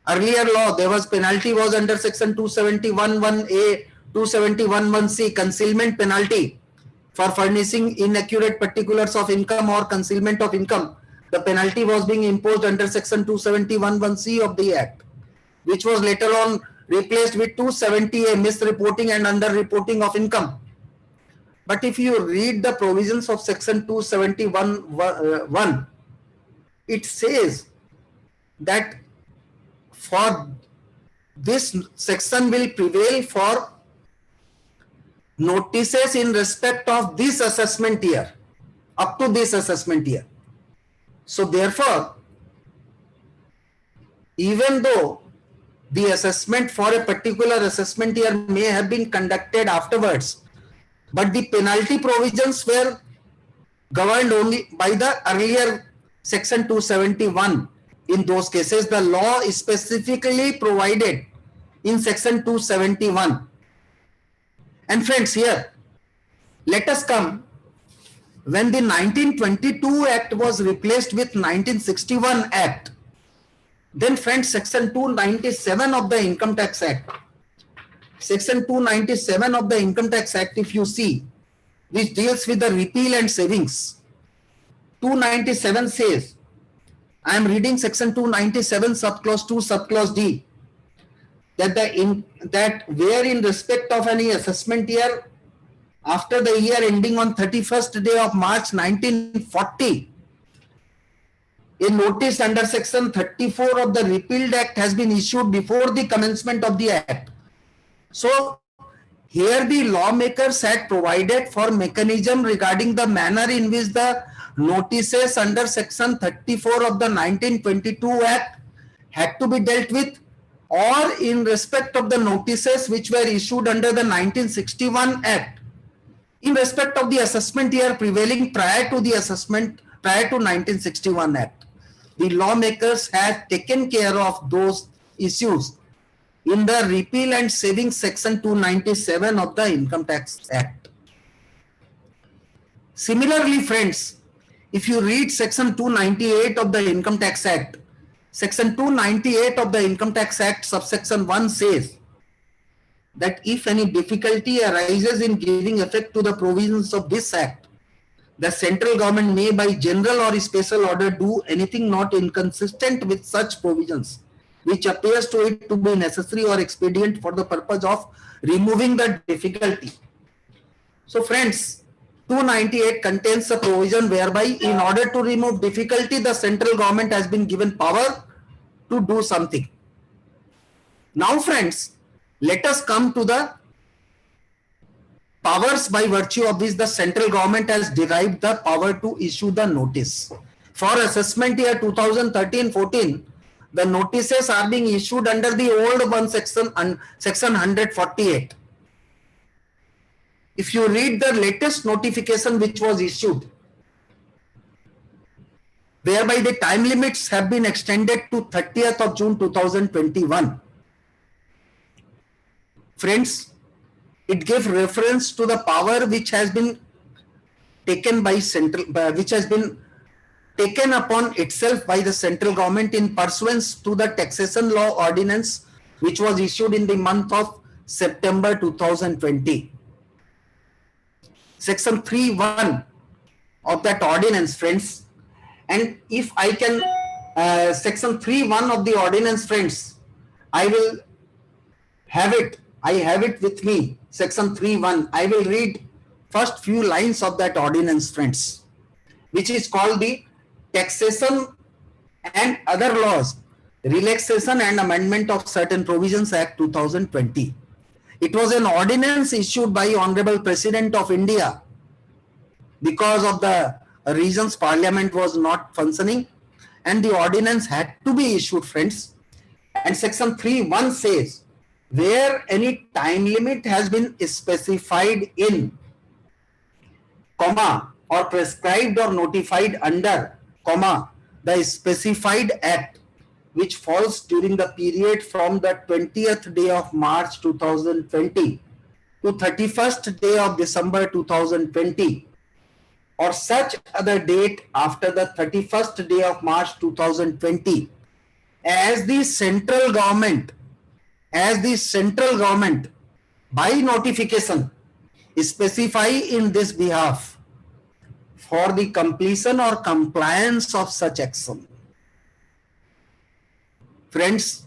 Earlier law, there was penalty was under section 271(1)A, 271(1)C, concealment penalty for furnishing inaccurate particulars of income or concealment of income. The penalty was being imposed under section 271(1)C of the Act, which was later on replaced with 270A, misreporting and underreporting of income. But if you read the provisions of section 271(1), it says that for this section will prevail for notices in respect of this assessment year, up to this assessment year. So therefore, even though the assessment for a particular assessment year may have been conducted afterwards, but the penalty provisions were governed only by the earlier section 271. In those cases, the law is specifically provided in section 271. And friends, here, let us come, when the 1922 Act was replaced with 1961 Act, then friends, section 297 of the Income Tax Act, section 297 of the Income Tax Act, if you see, which deals with the repeal and savings, 297 says, I am reading section 297 subclause 2 subclause D, that that where in respect of any assessment year after the year ending on 31st day of March 1940, a notice under section 34 of the repealed act has been issued before the commencement of the act. So here the lawmakers had provided for mechanism regarding the manner in which the notices under section 34 of the 1922 Act had to be dealt with, or in respect of the notices which were issued under the 1961 Act in respect of the assessment year prevailing prior to the assessment, prior to 1961 Act. The lawmakers had taken care of those issues in the repeal and savings section 297 of the Income Tax Act. Similarly, friends, if you read section 298 of the Income Tax Act, section 298 of the Income Tax Act subsection 1 says that if any difficulty arises in giving effect to the provisions of this act, the central government may by general or special order do anything not inconsistent with such provisions, which appears to it to be necessary or expedient for the purpose of removing the difficulty. So friends, 298 contains a provision whereby in order to remove difficulty, the central government has been given power to do something. Now friends, let us come to the powers by virtue of which the central government has derived the power to issue the notice. For assessment year 2013-14, the notices are being issued under the old one section 148. If you read the latest notification which was issued, whereby the time limits have been extended to 30th of June 2021. Friends, it gives reference to the power which has been taken by which has been taken upon itself by the central government in pursuance to the taxation law ordinance which was issued in the month of September 2020. Section 3(1) of that ordinance, friends, and if I can, section 3(1) of the ordinance, friends, I will have it. I have it with me. Section 3(1). I will read first few lines of that ordinance, friends, which is called the Taxation and Other Laws, Relaxation and Amendment of Certain Provisions Act 2020. It was an ordinance issued by Honorable President of India because of the reasons Parliament was not functioning, and the ordinance had to be issued, friends. And section 3(1) says, where any time limit has been specified in, comma, or prescribed or notified under, comma, the specified act which falls during the period from the 20th day of March 2020 to 31st day of December 2020, or such other date after the 31st day of March 2020, as the central government by notification specify in this behalf for the completion or compliance of such action. Friends,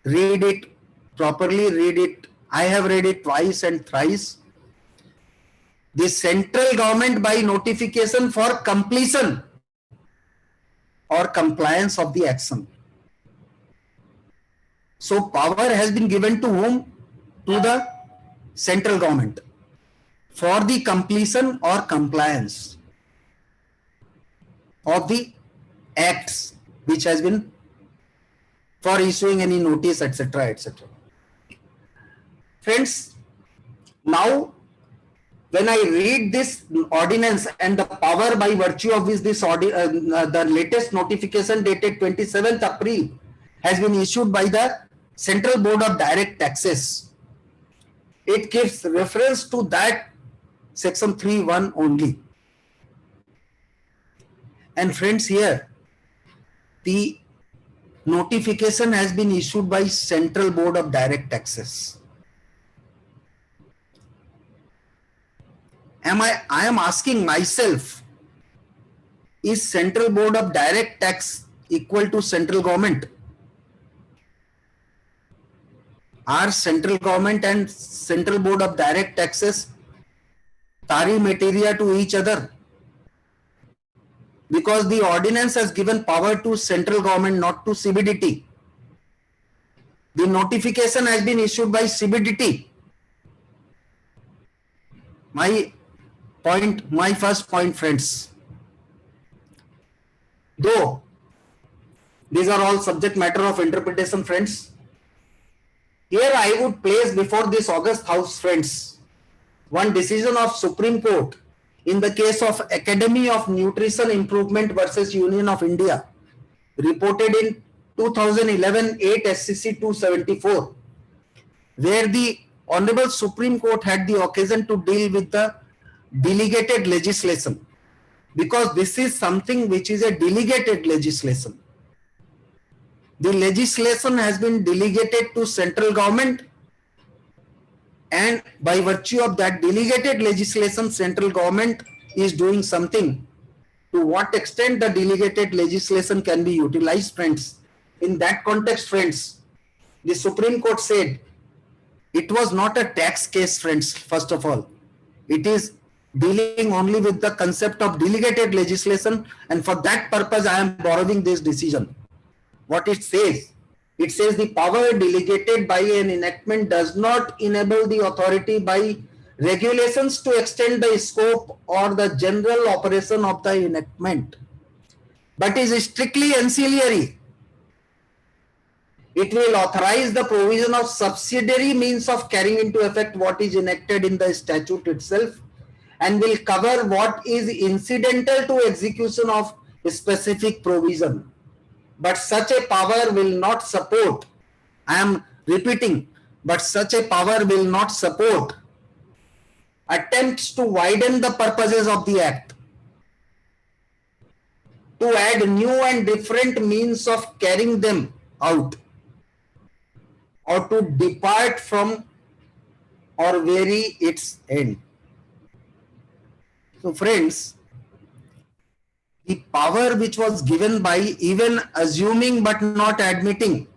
read it properly, read it. I have read it twice and thrice. The central government by notification for completion or compliance of the action. So power has been given to whom? To the central government for the completion or compliance of the acts which has been for issuing any notice, etc., etc. Friends, now when I read this ordinance and the power by virtue of which this the latest notification dated 27th April has been issued by the Central Board of Direct Taxes, it gives reference to that section 3(1) only. And friends, here the notification has been issued by Central Board of Direct Taxes. I am asking myself, is Central Board of Direct Tax equal to central government? Are central government and Central Board of Direct Taxes pari materia to each other? Because the ordinance has given power to central government, not to CBDT. The notification has been issued by CBDT. My first point, friends, though these are all subject matter of interpretation, friends, here I would place before this august house, friends, one decision of Supreme Court in the case of Academy of Nutrition Improvement versus Union of India, reported in 2011 8 SCC 274, where the Honorable Supreme Court had the occasion to deal with the delegated legislation, because this is something which is a delegated legislation. The legislation has been delegated to central government, and by virtue of that delegated legislation, central government is doing something. To what extent the delegated legislation can be utilized, friends? In that context, friends, the Supreme Court said it was not a tax case, friends, first of all. It is dealing only with the concept of delegated legislation, and for that purpose I am borrowing this decision. What it says the power delegated by an enactment does not enable the authority by regulations to extend the scope or the general operation of the enactment, but is strictly ancillary. It will authorize the provision of subsidiary means of carrying into effect what is enacted in the statute itself, and will cover what is incidental to execution of a specific provision. But such a power will not support, I am repeating, but such a power will not support attempts to widen the purposes of the Act, to add new and different means of carrying them out, or to depart from or vary its end. So friends, the power which was given by, even assuming but not admitting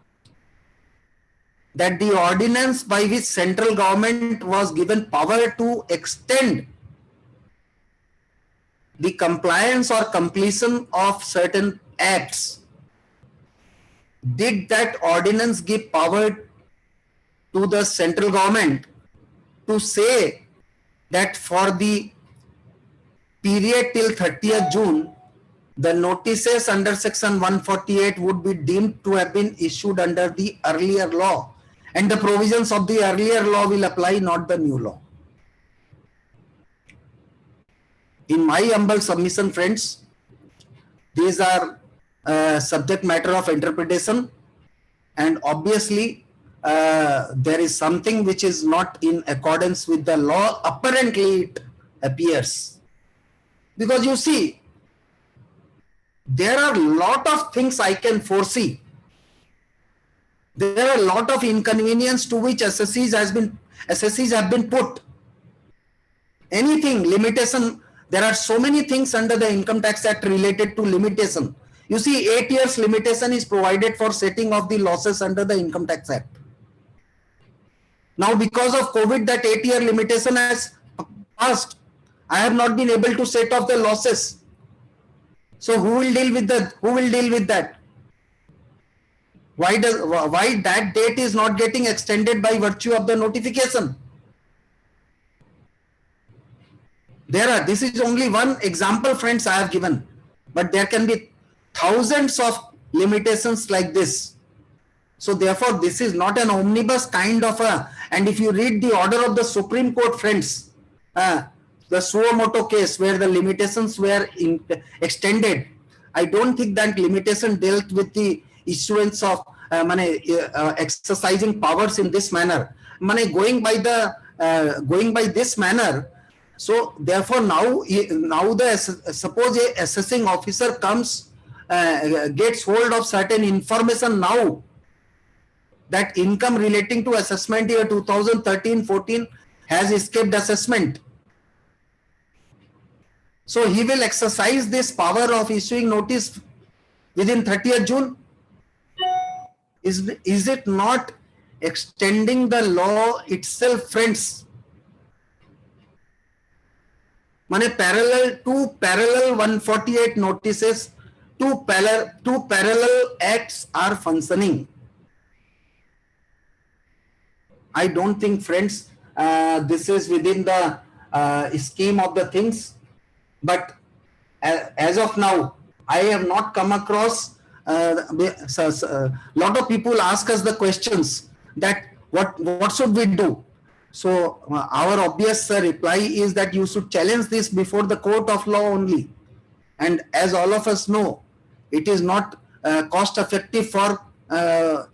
that the ordinance by which central government was given power to extend the compliance or completion of certain acts, did that ordinance give power to the central government to say that for the period till 30th June, the notices under section 148 would be deemed to have been issued under the earlier law, and the provisions of the earlier law will apply, not the new law. In my humble submission, friends, these are subject matter of interpretation, and obviously there is something which is not in accordance with the law, apparently it appears. Because you see, there are a lot of things I can foresee. There are a lot of inconvenience to which SSCs have been put. Anything, limitation, there are so many things under the Income Tax Act related to limitation. You see, 8 years limitation is provided for setting off the losses under the Income Tax Act. Now, because of COVID, that 8-year limitation has passed. I have not been able to set off the losses. So who will deal with that? Why that date is not getting extended by virtue of the notification? This is only one example, friends, I have given, but there can be thousands of limitations like this. So therefore, this is not an omnibus kind of and if you read the order of the Supreme Court, friends, the suo motu case where the limitations were extended, I don't think that limitation dealt with the issuance of exercising powers in this manner. Going by this manner. So therefore, now suppose a assessing officer comes, gets hold of certain information now that income relating to assessment year 2013-14 has escaped assessment. So he will exercise this power of issuing notice within 30th June. Is it not extending the law itself, friends? Two parallel 148 notices, two parallel acts are functioning. I don't think, friends, this is within the scheme of the things. But as of now, I have not come across a lot of people ask us the questions that what should we do? So our obvious reply is that you should challenge this before the court of law only. And as all of us know, it is not cost effective for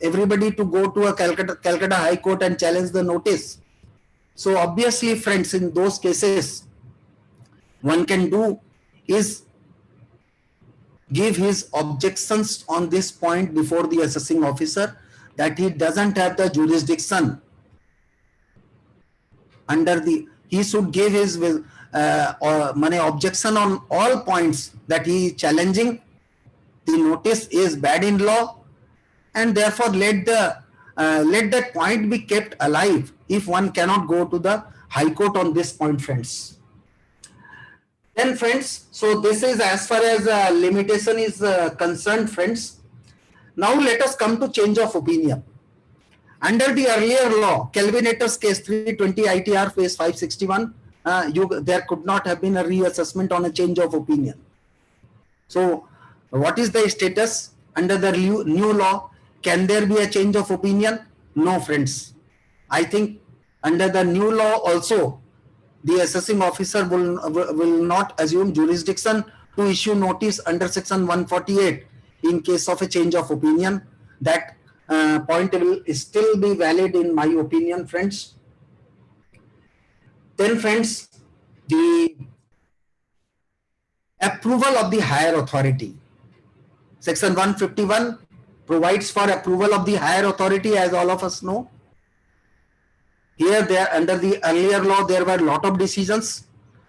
everybody to go to a Calcutta High Court and challenge the notice. So obviously, friends, in those cases, one can do is give his objections on this point before the assessing officer, that he doesn't have the jurisdiction under the, he should give his objection on all points, that he is challenging the notice is bad in law, and therefore let that point be kept alive if one cannot go to the High Court on this point, friends. Then friends, so this is as far as limitation is concerned, friends. Now let us come to change of opinion. Under the earlier law, Kelvinators case 320 ITR phase 561, there could not have been a reassessment on a change of opinion. So what is the status under the new law? Can there be a change of opinion? No, friends. I think under the new law also, the assessing officer will not assume jurisdiction to issue notice under section 148 in case of a change of opinion. That point will still be valid in my opinion, friends. Then friends, the approval of the higher authority. Section 151 provides for approval of the higher authority, as all of us know. Here, there under the earlier law, there were a lot of decisions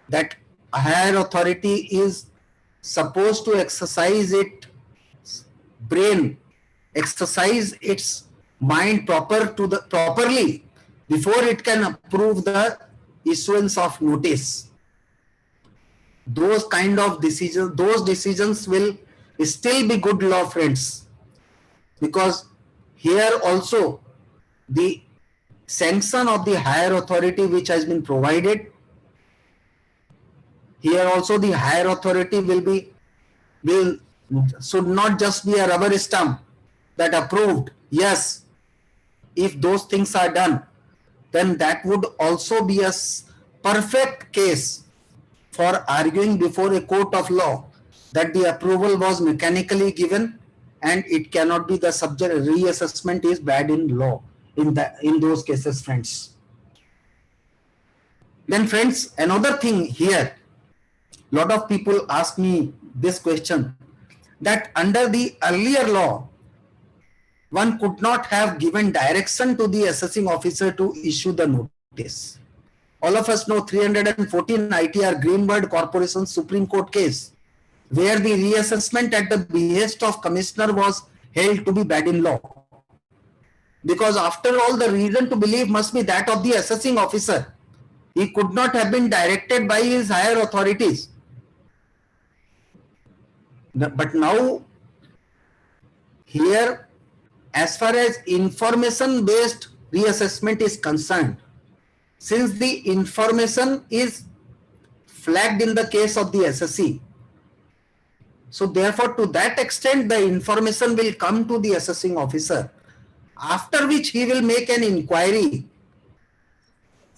that a higher authority is supposed to exercise its brain, exercise its mind properly before it can approve the issuance of notice. Those kind of decisions, those decisions will still be good law, friends, because here also the sanction of the higher authority which has been provided, here also the higher authority should not just be a rubber stamp that approved. Yes, if those things are done, then that would also be a perfect case for arguing before a court of law that the approval was mechanically given and it cannot be the subject, reassessment is bad in law in those cases, friends. Then friends, another thing here, lot of people ask me this question, that under the earlier law, one could not have given direction to the assessing officer to issue the notice. All of us know 314 ITR Greenbird Corporation Supreme Court case, where the reassessment at the behest of commissioner was held to be bad in law. Because after all, the reason to believe must be that of the assessing officer. He could not have been directed by his higher authorities. But now, here, as far as information-based reassessment is concerned, since the information is flagged in the case of the SSC, so therefore to that extent the information will come to the assessing officer, after which he will make an inquiry.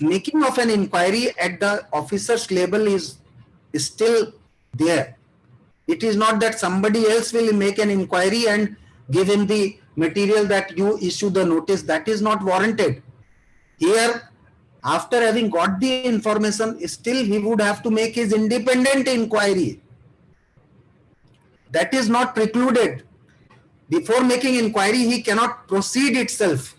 Making of an inquiry at the officer's level is still there. It is not that somebody else will make an inquiry and give him the material that you issue the notice. That is not warranted. Here, after having got the information, still he would have to make his independent inquiry. That is not precluded. Before making inquiry, he cannot proceed itself.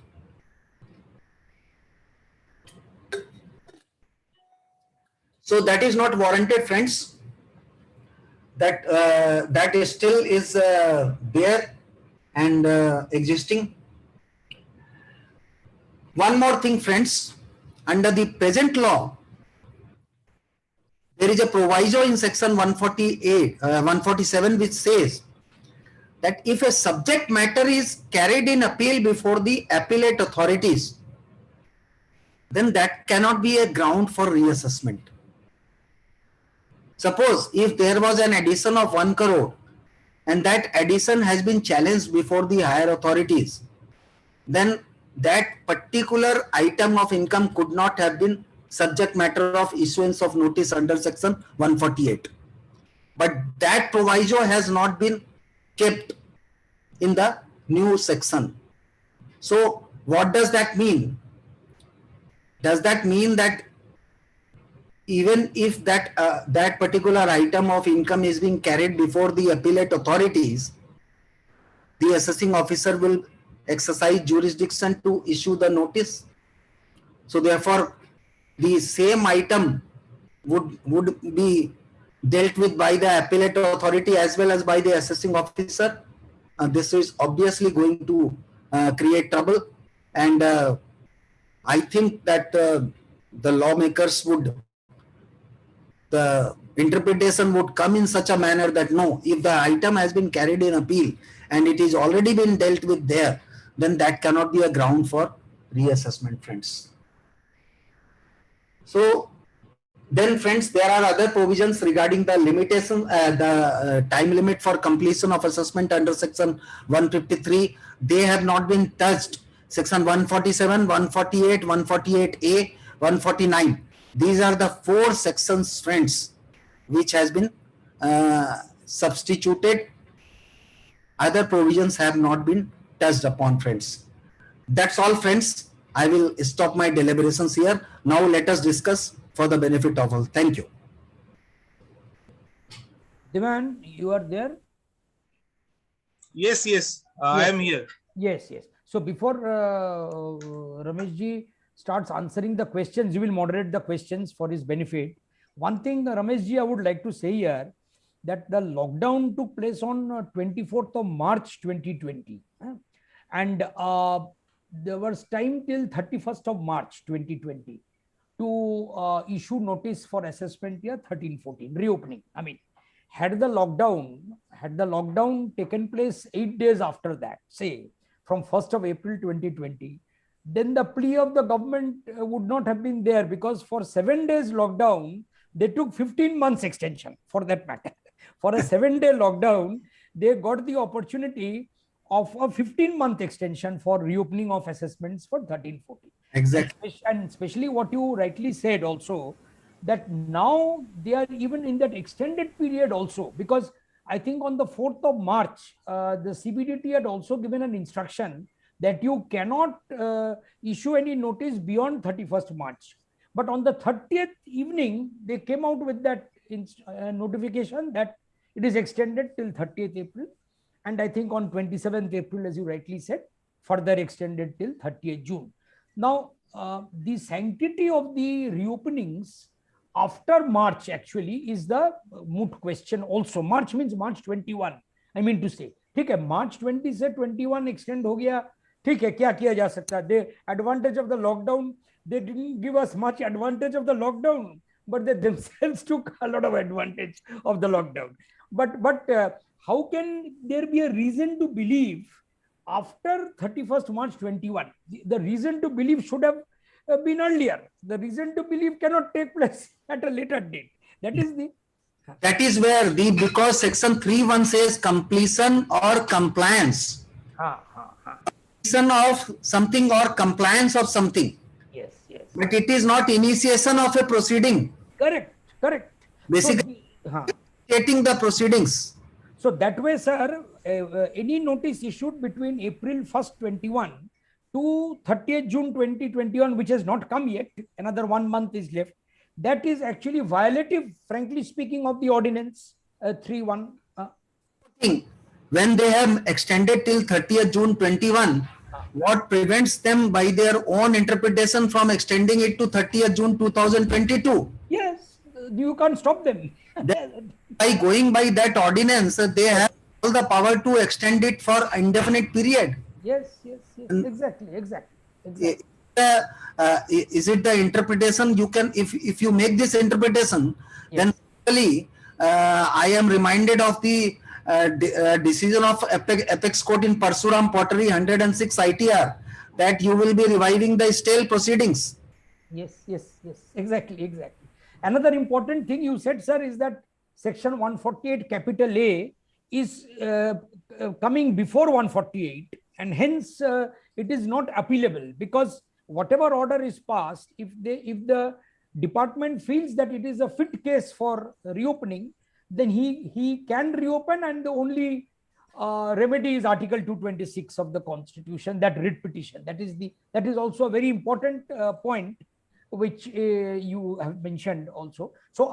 So that is not warranted, friends. That is still is there and existing. One more thing, friends. Under the present law, there is a proviso in section 147 which says that if a subject matter is carried in appeal before the appellate authorities, then that cannot be a ground for reassessment. Suppose if there was an addition of 1 crore and that addition has been challenged before the higher authorities, then that particular item of income could not have been subject matter of issuance of notice under section 148. But that proviso has not been kept in the new section. So what does that mean? Does that mean that even if that particular item of income is being carried before the appellate authorities, the assessing officer will exercise jurisdiction to issue the notice. So therefore, the same item would be dealt with by the appellate authority as well as by the assessing officer. This is obviously going to create trouble, and I think that the lawmakers the interpretation would come in such a manner that no, if the item has been carried in appeal and it is already been dealt with there, then that cannot be a ground for reassessment, friends. So then, friends, there are other provisions regarding the limitation, time limit for completion of assessment under section 153. They have not been touched. Section 147, 148, 148A, 149. These are the 4 sections, friends, which has been substituted. Other provisions have not been touched upon, friends. That's all, friends. I will stop my deliberations here. Now let us discuss for the benefit of all. Thank you. Devan, you are there? Yes, yes, I am here. Yes, yes. So before Ramesh ji starts answering the questions, you will moderate the questions for his benefit. One thing, Ramesh ji, I would like to say here that the lockdown took place on 24th of March 2020. And there was time till 31st of March 2020 to issue notice for assessment year 13-14, reopening. I mean, had the lockdown taken place 8 days after that, say from 1st of April 2020, then the plea of the government would not have been there, because for 7 days lockdown, they took 15 months extension for that matter. For a 7-day lockdown, they got the opportunity of a 15-month extension for reopening of assessments for 13-14. Exactly. And especially what you rightly said also, that now they are even in that extended period also, because I think on the 4th of March, the CBDT had also given an instruction that you cannot issue any notice beyond 31st March. But on the 30th evening, they came out with that notification that it is extended till 30th April. And I think on 27th April, as you rightly said, further extended till 30th June. Now, the sanctity of the reopenings after March actually is the moot question also. March means March 21, I mean to say. ठीक है, March 20 से 21 extend हो गया, ठीक है, क्या किया जा सकता है? The advantage of the lockdown, they didn't give us much advantage of the lockdown, but they themselves took a lot of advantage of the lockdown. But how can there be a reason to believe after 31st March 21? The reason to believe should have been earlier. The reason to believe cannot take place at a later date. That is where because section 3(1) says completion or compliance. Completion of something or compliance of something. Yes, yes. But it is not initiation of a proceeding. Correct. Basically, getting the proceedings. So that way, sir, any notice issued between April 1st, 21 to 30th June 2021, which has not come yet, another 1 month is left, that is actually violative, frankly speaking, of the ordinance 3(1). When they have extended till 30th June 21, what prevents them by their own interpretation from extending it to 30th June 2022? Yes, you can't stop them. By going by that ordinance, they have all the power to extend it for indefinite period. Yes, exactly. Is it the interpretation you can, if you make this interpretation, then really, I am reminded of the decision of Apex Court in Parsuram Pottery 106 ITR, that you will be reviving the stale proceedings. Yes, exactly. Another important thing you said, sir, is that section 148 capital A is coming before 148, and hence it is not appealable, because whatever order is passed, if the department feels that it is a fit case for reopening, then he can reopen, and the only remedy is Article 226 of the Constitution, that writ petition. That is also a very important point, which you have mentioned also. So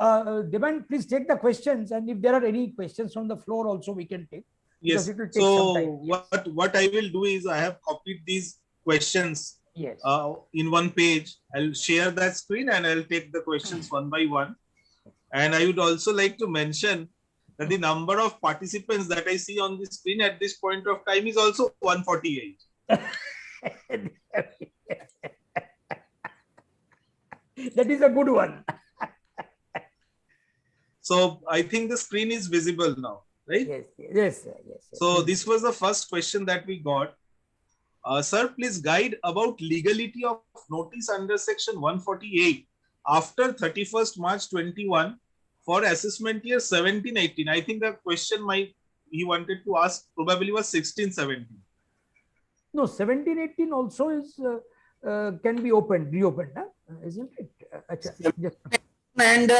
Devan, please take the questions, and if there are any questions from the floor also we can take. Yes. It will take some So time. Yes. what I will do is I have copied these questions Yes. in one page. I'll share that screen and I'll take the questions one by one. And I would also like to mention that the number of participants that I see on the screen at this point of time is also 148. That is a good one. So I think the screen is visible now, right? Yes, yes, sir, yes. Sir. So this was the first question that we got. Sir, please guide about legality of notice under section 148 after 31st March 21 for assessment year 17-18. I think the question he wanted to ask probably was 16-17. No, 17-18 also is can be reopened, huh? Isn't it? Just, And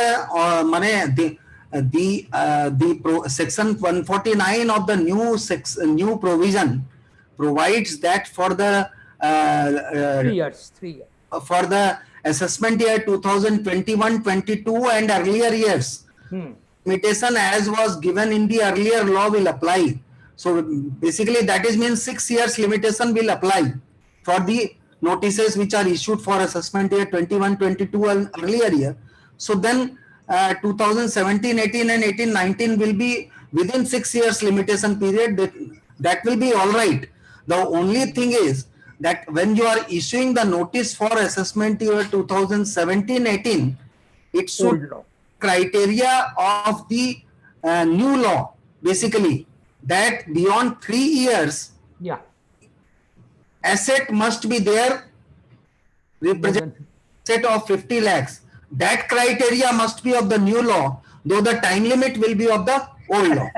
section 149 of the new provision provides that for the 3 years. For the assessment year 2021-22 and earlier years, limitation as was given in the earlier law will apply. So basically that is means 6 years limitation will apply for the notices which are issued for assessment year 21-22 and earlier year. So then 2017-18 and 18-19 will be within 6 years limitation period. That will be all right. The only thing is that when you are issuing the notice for assessment year 2017-18, it should criteria of the new law, basically that beyond 3 years, yeah, asset must be there, represent asset of 50 lakhs. That criteria must be of the new law, though the time limit will be of the old law.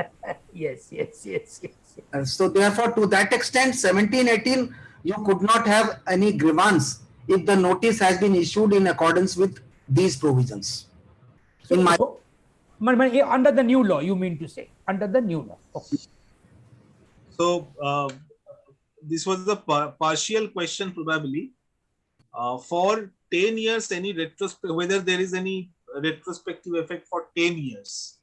Yes. So therefore, to that extent, 17-18, you could not have any grievance if the notice has been issued in accordance with these provisions. So, under the new law, you mean to say? Under the new law. Okay. So this was the partial question probably. For 10 years, whether there is any retrospective effect for 10 years?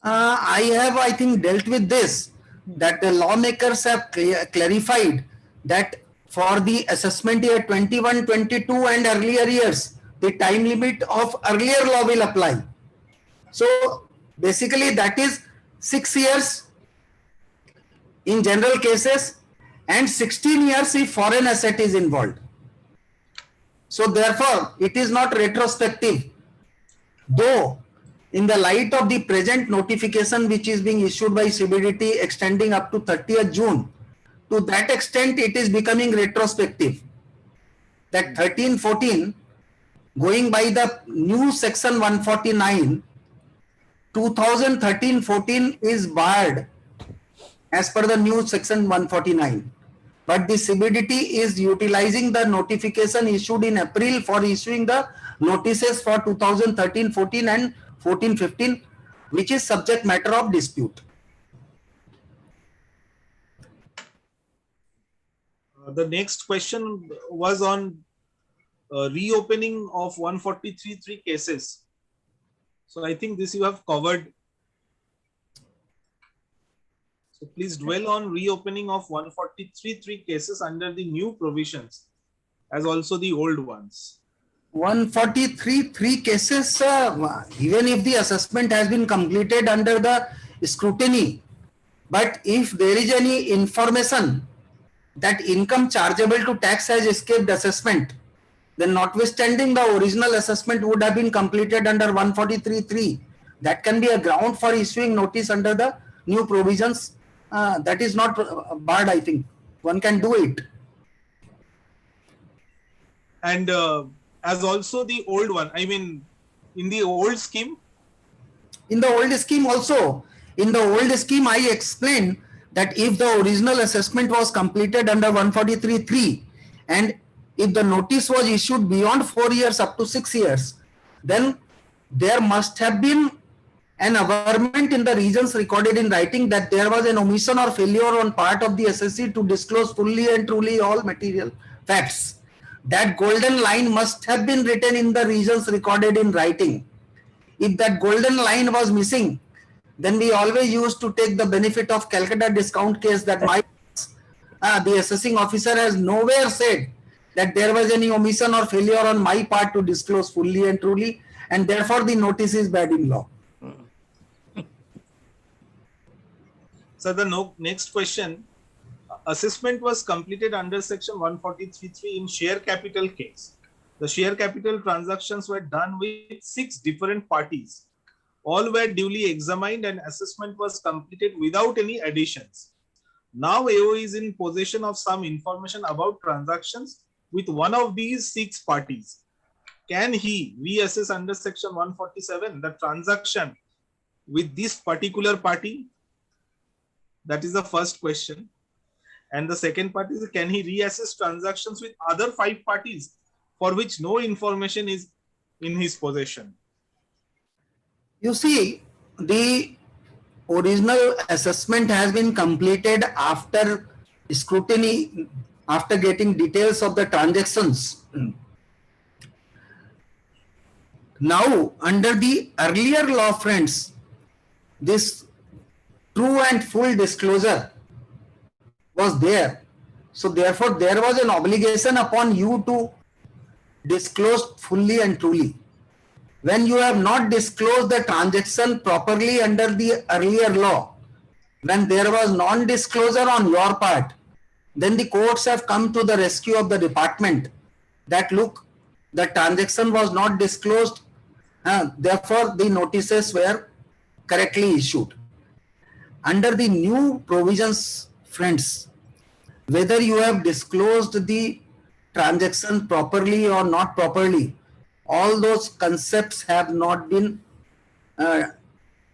I think, dealt with this, that the lawmakers have clarified that for the assessment year 21-22 and earlier years, the time limit of earlier law will apply. So basically that is 6 years in general cases and 16 years if foreign asset is involved. So therefore it is not retrospective, though in the light of the present notification which is being issued by CBDT extending up to 30th June, to that extent it is becoming retrospective. That 13-14, going by the new section 149, 2013-14 is barred as per the new section 149. But the CBDT is utilizing the notification issued in April for issuing the notices for 2013-14 and 14-15, which is subject matter of dispute. The next question was on reopening of 143(3) cases. So I think this you have covered. So please dwell on reopening of 143(3) cases under the new provisions as also the old ones. 143(3) cases, even if the assessment has been completed under the scrutiny, but if there is any information that income chargeable to tax has escaped assessment, then notwithstanding the original assessment would have been completed under 143(3), that can be a ground for issuing notice under the new provisions. That is not barred, I think. One can do it. And as also the old one, I mean, in the old scheme? In the old scheme also. In the old scheme, I explained that if the original assessment was completed under 143(3) and if the notice was issued beyond 4 years up to 6 years, then there must have been an averment in the reasons recorded in writing that there was an omission or failure on part of the assessee to disclose fully and truly all material facts. that golden line must have been written in the reasons recorded in writing. If that golden line was missing, then we always used to take the benefit of Calcutta discount case that the assessing officer has nowhere said that there was any omission or failure on my part to disclose fully and truly, and therefore the notice is bad in law. So the next question, assessment was completed under section 143.3 in share capital case. The share capital transactions were done with 6 different parties. All were duly examined and assessment was completed without any additions. Now AO is in possession of some information about transactions with one of these 6 parties. Can he reassess under section 147 the transaction with this particular party? That is the first question. And the second part is, can he reassess transactions with other 5 parties for which no information is in his possession? You see, the original assessment has been completed after scrutiny, after getting details of the transactions. Now, under the earlier law, friends, this true and full disclosure was there. So therefore, there was an obligation upon you to disclose fully and truly. When you have not disclosed the transaction properly under the earlier law, when there was non-disclosure on your part, then the courts have come to the rescue of the department that look, the transaction was not disclosed, therefore the notices were correctly issued. Under the new provisions, friends, whether you have disclosed the transaction properly or not properly, all those concepts have not been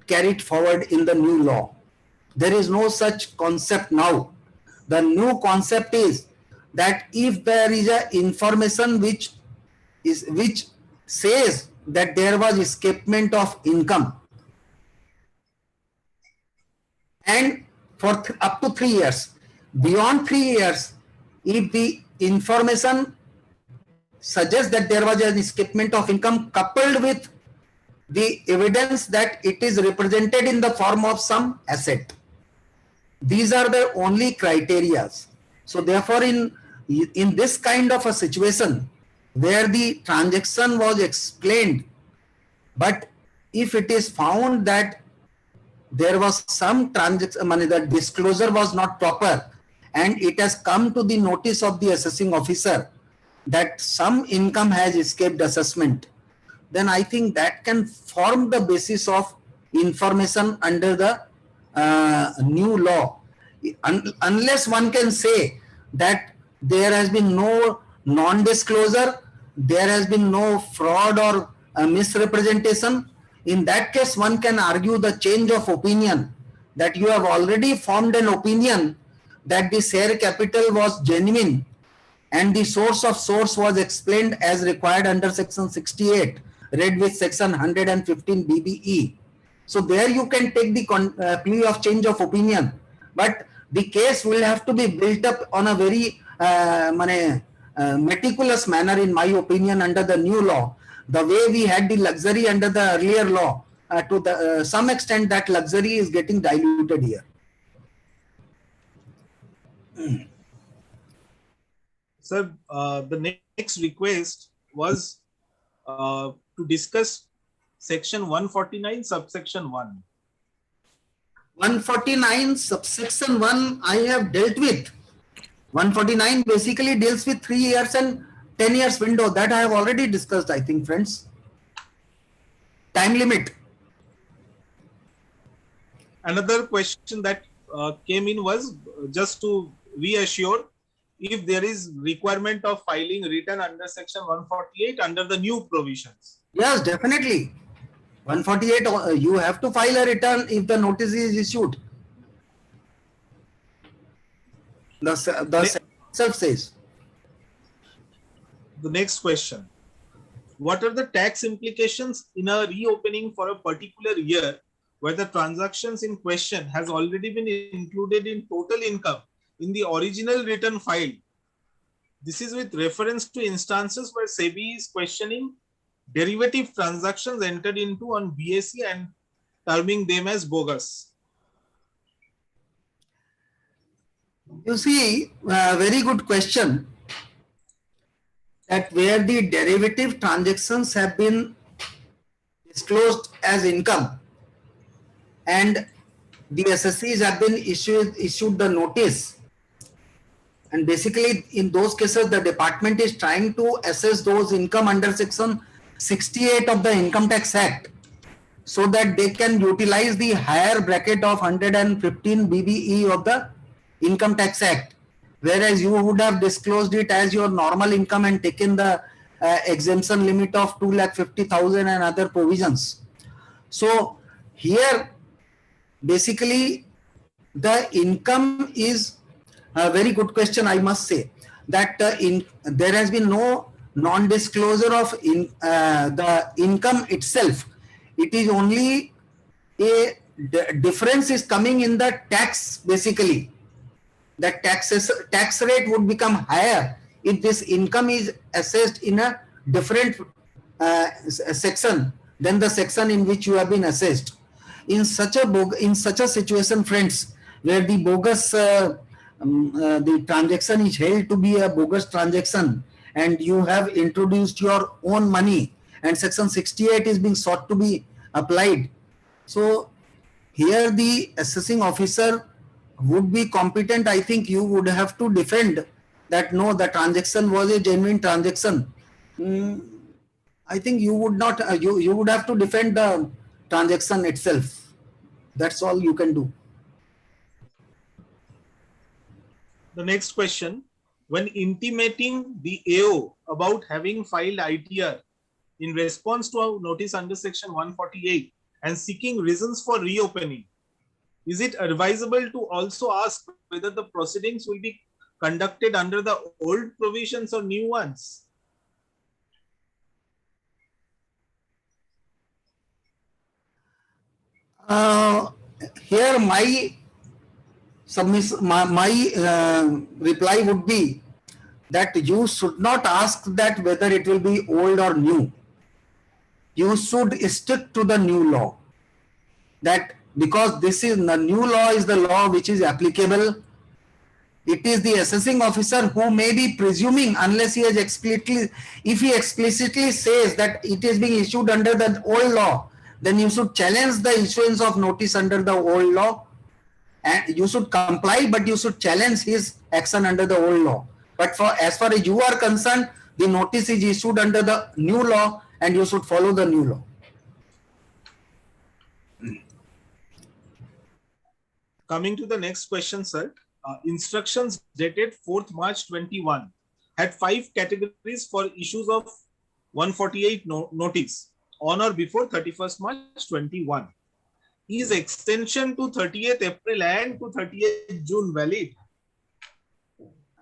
carried forward in the new law. There is no such concept now. The new concept is that if there is a information which says that there was escapement of income, and for up to 3 years, beyond 3 years, if the information suggests that there was an escapement of income coupled with the evidence that it is represented in the form of some asset, these are the only criteria. So therefore, in this kind of a situation where the transaction was explained, but if it is found that there was some transaction, the disclosure was not proper, and it has come to the notice of the assessing officer that some income has escaped assessment, then I think that can form the basis of information under the new law. Unless one can say that there has been no non-disclosure, there has been no fraud or misrepresentation, in that case one can argue the change of opinion, that you have already formed an opinion that the share capital was genuine and the source of source was explained as required under section 68, read with section 115 BBE. So there you can take the plea of change of opinion, but the case will have to be built up on a very meticulous manner, in my opinion, under the new law. The way we had the luxury under the earlier law, to some extent that luxury is getting diluted here. Sir, the next request was to discuss section 149 subsection 1. 149 subsection 1 I have dealt with. 149 basically deals with 3 years and 10 years window. That I have already discussed, I think, friends. Time limit. Another question that came in was just to reassure if there is requirement of filing return under section 148 under the new provisions. Yes, definitely. 148, you have to file a return if the notice is issued. The self says. The next question. What are the tax implications in a reopening for a particular year where the transactions in question has already been included in total income in the original return filed, This is with reference to instances where SEBI is questioning derivative transactions entered into on BSE and terming them as bogus. You see, very good question. That where the derivative transactions have been disclosed as income and the SSCs have been issued the notice, and basically in those cases the department is trying to assess those income under section 68 of the Income Tax Act so that they can utilize the higher bracket of 115 BBE of the Income Tax Act, whereas you would have disclosed it as your normal income and taken the exemption limit of 2,50,000 and other provisions. So here basically the income is a very good question, I must say, that there has been no non-disclosure of the income itself. It is only a difference is coming in the tax. Basically the tax rate would become higher if this income is assessed in a different section than the section in which you have been assessed. In such a situation, friends, where the bogus the transaction is held to be a bogus transaction and you have introduced your own money and section 68 is being sought to be applied. So here the assessing officer would be competent. I think you would have to defend that no, the transaction was a genuine transaction. I think you would not, you would have to defend the transaction itself. That's all you can do. The next question, when intimating the AO about having filed ITR in response to a notice under section 148 and seeking reasons for reopening, is it advisable to also ask whether the proceedings will be conducted under the old provisions or new ones? Here my reply would be that you should not ask that whether it will be old or new. You should stick to the new law. That because this is the new law is the law which is applicable. It is the assessing officer who may be presuming, unless he has explicitly, if he explicitly says that it is being issued under the old law, then you should challenge the issuance of notice under the old law, and you should comply, but you should challenge his action under the old law. But as far as you are concerned, the notice is issued under the new law and you should follow the new law. Coming to the next question, sir. Instructions dated 4th March 21 had 5 categories for issues of 148 notice on or before 31st March 21. Is extension to 30th April and to 30th June valid?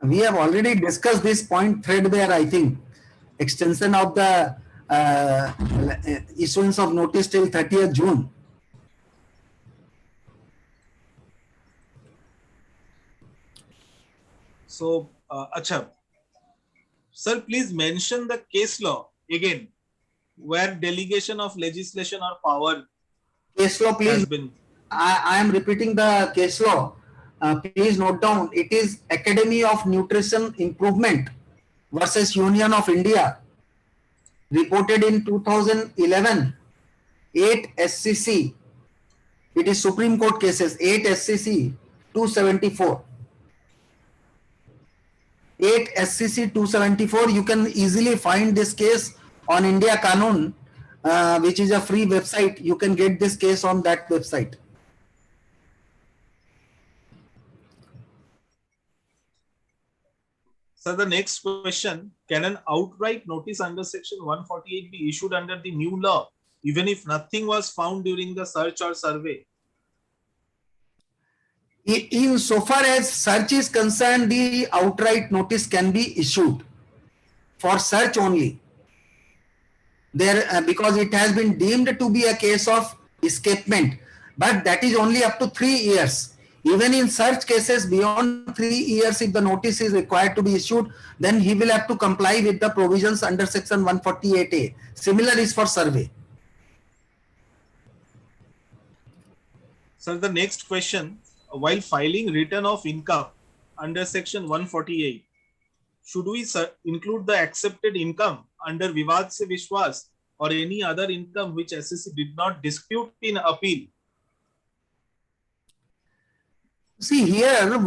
We have already discussed this point threadbare, I think. Extension of the issuance of notice till 30th June. So, Acha, sir, please mention the case law again, where delegation of legislation or power Case law, please. has been. I am repeating the case law. Please note down. It is Academy of Nutrition Improvement versus Union of India. Reported in 2011. 8 SCC. It is Supreme Court cases. 8 SCC 274. 8 SCC 274. You can easily find this case on India Kanun, which is a free website. You can get this case on that website. So the next question, can an outright notice under section 148 be issued under the new law, even if nothing was found during the search or survey? In so far as search is concerned, the outright notice can be issued for search only. There, because it has been deemed to be a case of escapement, but that is only up to 3 years. Even in such cases beyond 3 years, if the notice is required to be issued, then he will have to comply with the provisions under section 148A. Similar is for survey. Sir, the next question, while filing return of income under section 148, should we include the accepted income under Vivad Se Vishwas or any other income which SSC did not dispute in appeal? See here,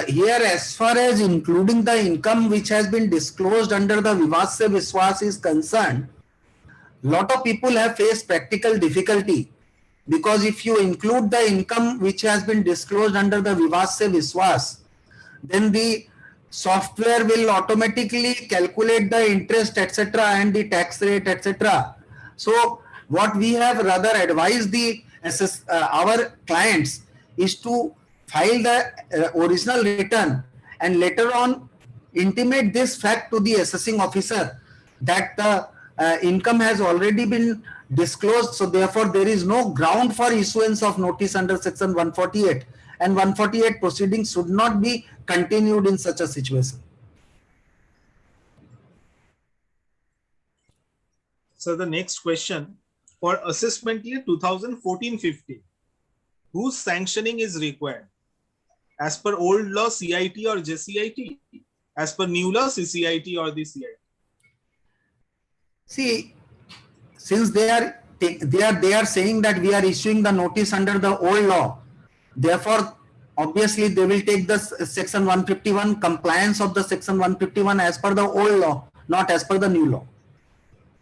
here as far as including the income which has been disclosed under the Vivad Se Vishwas is concerned, lot of people have faced practical difficulty, because if you include the income which has been disclosed under the Vivad Se Vishwas, then the software will automatically calculate the interest, etc., and the tax rate, etc. So what we have rather advised our clients is to file the original return and later on intimate this fact to the assessing officer that the income has already been disclosed, so therefore there is no ground for issuance of notice under section 148, and 148 proceedings should not be continued in such a situation. So the next question, for assessment year 2014-15, whose sanctioning is required? As per old law, CIT or JCIT? As per new law, CCIT or the CIT? See, since they are saying that we are issuing the notice under the old law, therefore obviously they will take the section 151, compliance of the section 151 as per the old law, not as per the new law.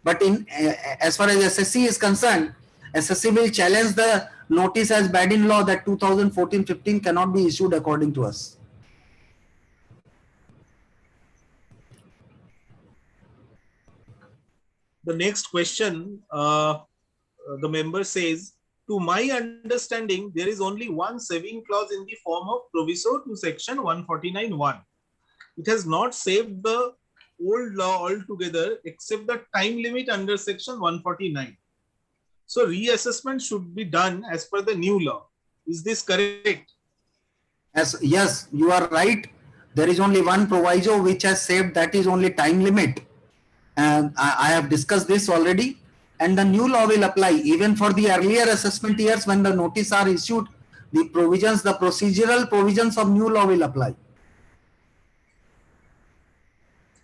But in as far as SSC is concerned, SSC will challenge the notice as bad in law that 2014-15 cannot be issued according to us. The next question, the member says, to my understanding, there is only one saving clause in the form of proviso to section 149(1). It has not saved the old law altogether except the time limit under section 149. So reassessment should be done as per the new law. Is this correct? Yes, you are right. There is only one proviso which has saved, that is only time limit. And I have discussed this already, and the new law will apply even for the earlier assessment years. When the notice are issued, the provisions, the procedural provisions of new law will apply.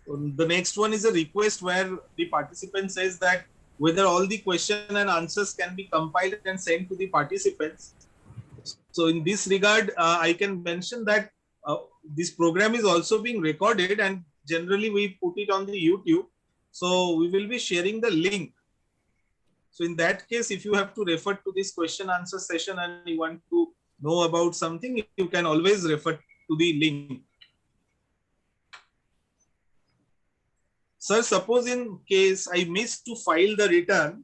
The next one is a request where the participant says that whether all the question and answers can be compiled and sent to the participants. So in this regard, I can mention that this program is also being recorded, and generally we put it on the YouTube. So we will be sharing the link. So in that case, if you have to refer to this question answer session and you want to know about something, you can always refer to the link. Sir, suppose in case I missed to file the return,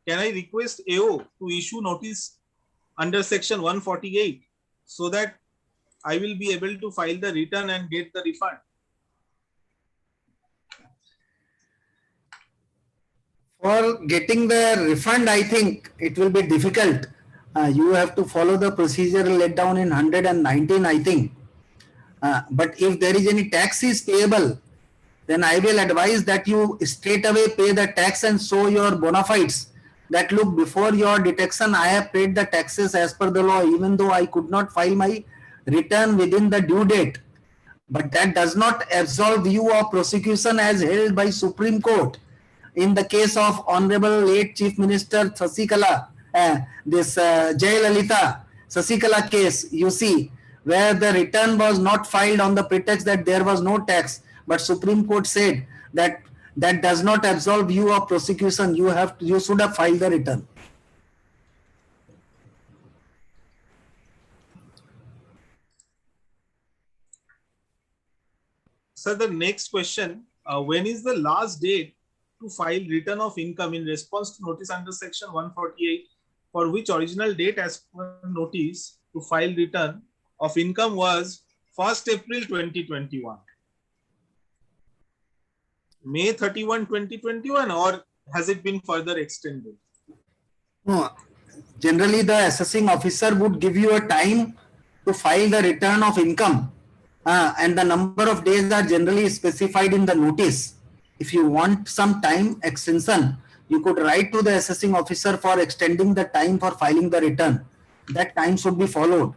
can I request AO to issue notice under section 148 so that I will be able to file the return and get the refund? For getting the refund, I think it will be difficult. You have to follow the procedure laid down in 119, I think. But if there is any tax is payable, then I will advise that you straight away pay the tax and show your bona fides that look, before your detection I have paid the taxes as per the law, even though I could not file my return within the due date. But that does not absolve you of prosecution as held by Supreme Court. In the case of Honorable late Chief Minister Sasikala, this Jayalalitha Sasikala case, you see, where the return was not filed on the pretext that there was no tax, but Supreme Court said that that does not absolve you of prosecution. You should have filed the return. Sir, the next question, when is the last date to file return of income in response to notice under section 148, for which original date as per notice to file return of income was 1st April 2021? May 31, 2021, or has it been further extended? No, generally the assessing officer would give you a time to file the return of income, and the number of days are generally specified in the notice. If you want some time extension, you could write to the assessing officer for extending the time for filing the return. That time should be followed.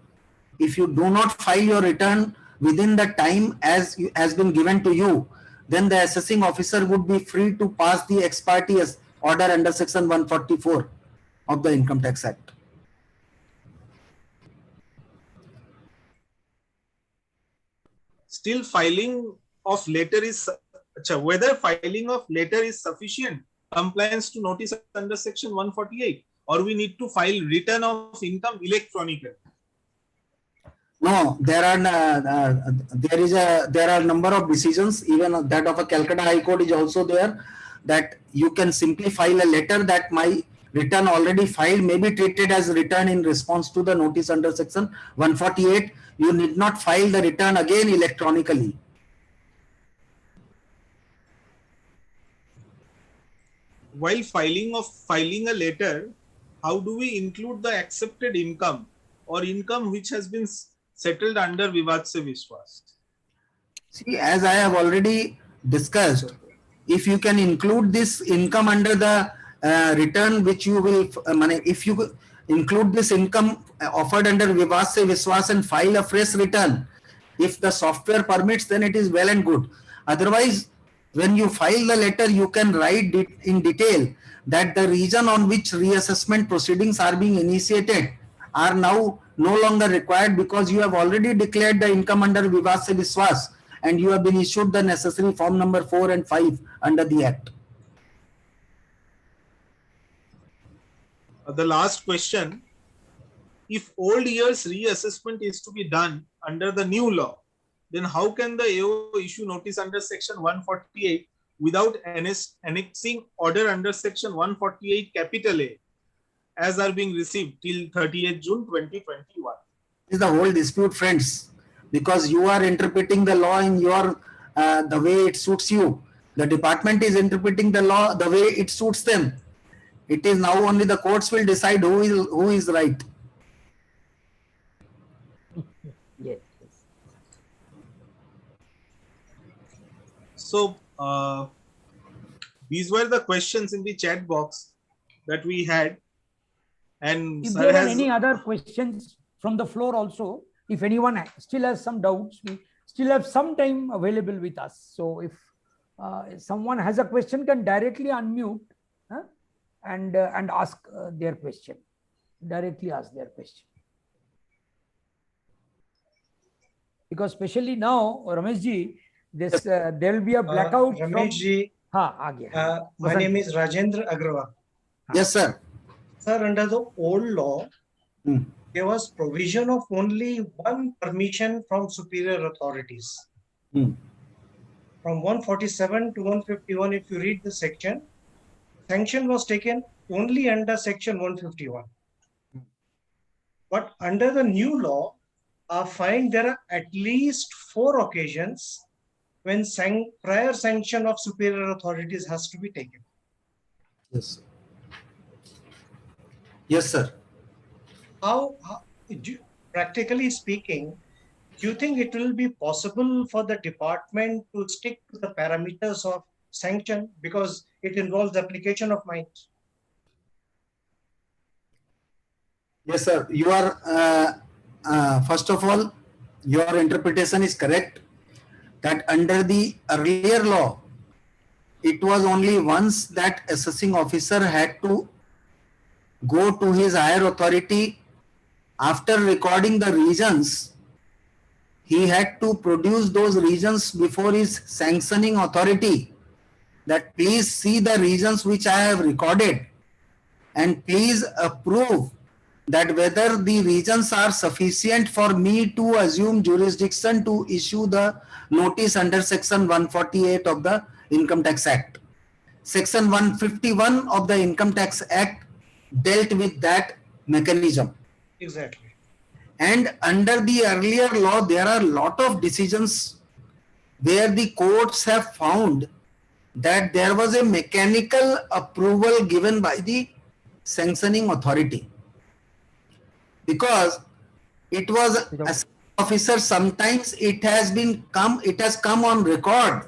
If you do not file your return within the time has been given to you, then the assessing officer would be free to pass the ex parte order under section 144 of the Income Tax Act. Still filing of letter is, whether filing of letter is sufficient compliance to notice under section 148, or we need to file return of income electronically? No, there are number of decisions, even that of a Calcutta High Court is also there, that you can simply file a letter that my return already filed may be treated as return in response to the notice under section 148. You need not file the return again electronically. While filing a letter, how do we include the accepted income or income which has been settled under Vivad Se Vishwas? See, as I have already discussed, if you can include this income under the return which you will, if you include this income offered under Vivad Se Vishwas and file a fresh return, if the software permits, then it is well and good. Otherwise, when you file the letter, you can write in detail that the reason on which reassessment proceedings are being initiated are now no longer required because you have already declared the income under Vivad Se Vishwas and you have been issued the necessary form number 4 and 5 under the Act. The last question, if old year's reassessment is to be done under the new law, then how can the AO issue notice under section 148 without annexing order under section 148 capital A as are being received till 30th June 2021? This is the whole dispute, friends, because you are interpreting the law in your the way it suits you. The department is interpreting the law the way it suits them. It is now only the courts will decide who is right. Yes. So these were the questions in the chat box that we had. And if sir there are has any other questions from the floor also, if anyone still has some doubts, we still have some time available with us. So if someone has a question, can directly unmute and ask their question. Directly ask their question. Because especially now, Ramesh ji, this there will be a blackout. Ramesh ji, my name is Rajendra Agrawal. Yes, sir. Sir, under the old law, there was provision of only one permission from superior authorities. From 147 to 151, if you read the section, sanction was taken only under section 151. But under the new law, I find there are at least 4 occasions when prior sanction of superior authorities has to be taken. Yes. Yes, sir. Practically speaking, do you think it will be possible for the department to stick to the parameters of sanction because it involves the application of minds? Yes, sir. You are, first of all, your interpretation is correct that under the earlier law, it was only once that assessing officer had to go to his higher authority after recording the reasons. He had to produce those reasons before his sanctioning authority, that please see the reasons which I have recorded and please approve that whether the reasons are sufficient for me to assume jurisdiction to issue the notice under section 148 of the Income Tax Act. Section 151 of the Income Tax Act dealt with that mechanism. Exactly. And under the earlier law, there are a lot of decisions where the courts have found that there was a mechanical approval given by the sanctioning authority. Because It was Without- a officer. Sometimes it has come on record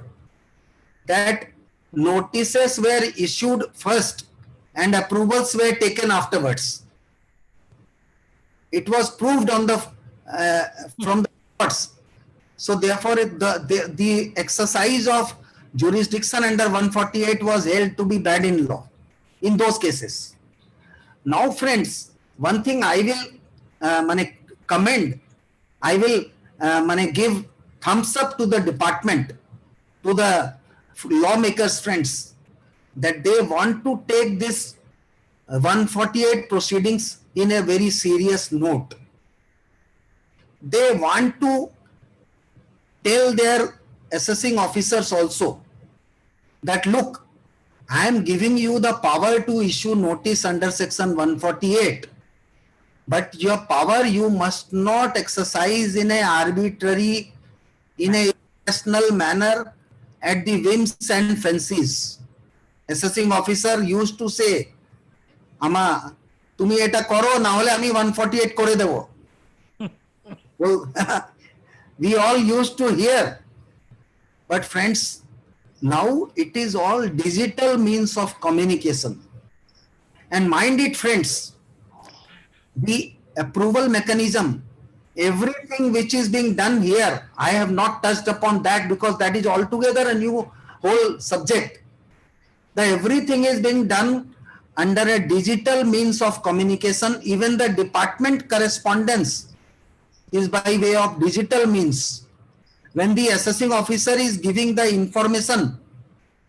that notices were issued first and approvals were taken afterwards. It was proved on the from the records. So therefore, the exercise of jurisdiction under 148 was held to be bad in law in those cases. Now, friends, one thing I will commend, I will give thumbs up to the department, to the lawmakers, friends, that they want to take this 148 proceedings in a very serious note. They want to tell their assessing officers also that, look, I am giving you the power to issue notice under section 148, but your power you must not exercise in a arbitrary, in a irrational manner at the whims and fancies. Assessing officer used to say, Ama, তুমি এটা করো না হলে আমি 148 করে দেব. Well, we all used to hear. But friends, now it is all digital means of communication. And mind it, friends, the approval mechanism, everything which is being done here, I have not touched upon that because that is altogether a new whole subject. Everything is being done under a digital means of communication. Even the department correspondence is by way of digital means. When the assessing officer is giving the information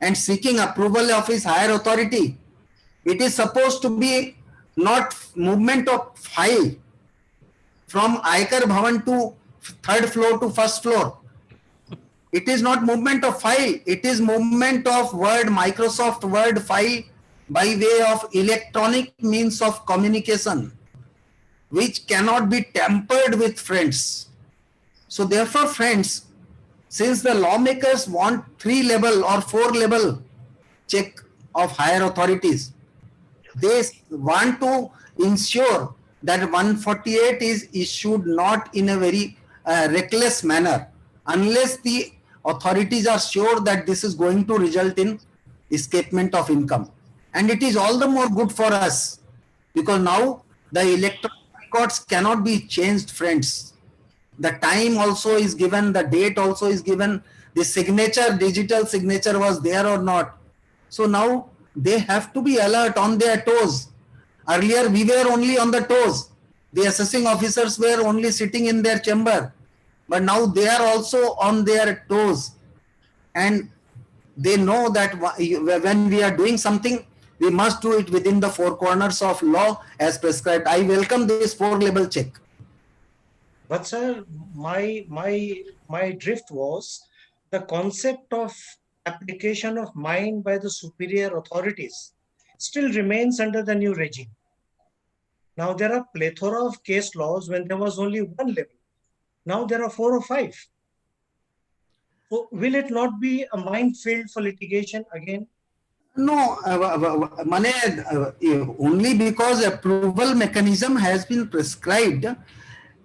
and seeking approval of his higher authority, it is supposed to be not movement of file from Aikar Bhavan to third floor to first floor. It is not movement of file. It is movement of Word, Microsoft Word file by way of electronic means of communication, which cannot be tampered with, friends. So therefore, friends, since the lawmakers want 3-level or 4-level check of higher authorities, they want to ensure that 148 is issued not in a very reckless manner, unless the authorities are sure that this is going to result in escapement of income. And it is all the more good for us because now the electoral records cannot be changed, friends. The time also is given, the date also is given, the signature, digital signature was there or not. So now they have to be alert, on their toes. Earlier we were only on the toes. The assessing officers were only sitting in their chamber, but now they are also on their toes. And they know that when we are doing something, we must do it within the 4 corners of law as prescribed. I welcome this 4-level check. But sir, my drift was the concept of application of mind by the superior authorities still remains under the new regime. Now there are plethora of case laws when there was only 1 level. Now there are 4 or 5. So will it not be a minefield for litigation again? No, only because approval mechanism has been prescribed,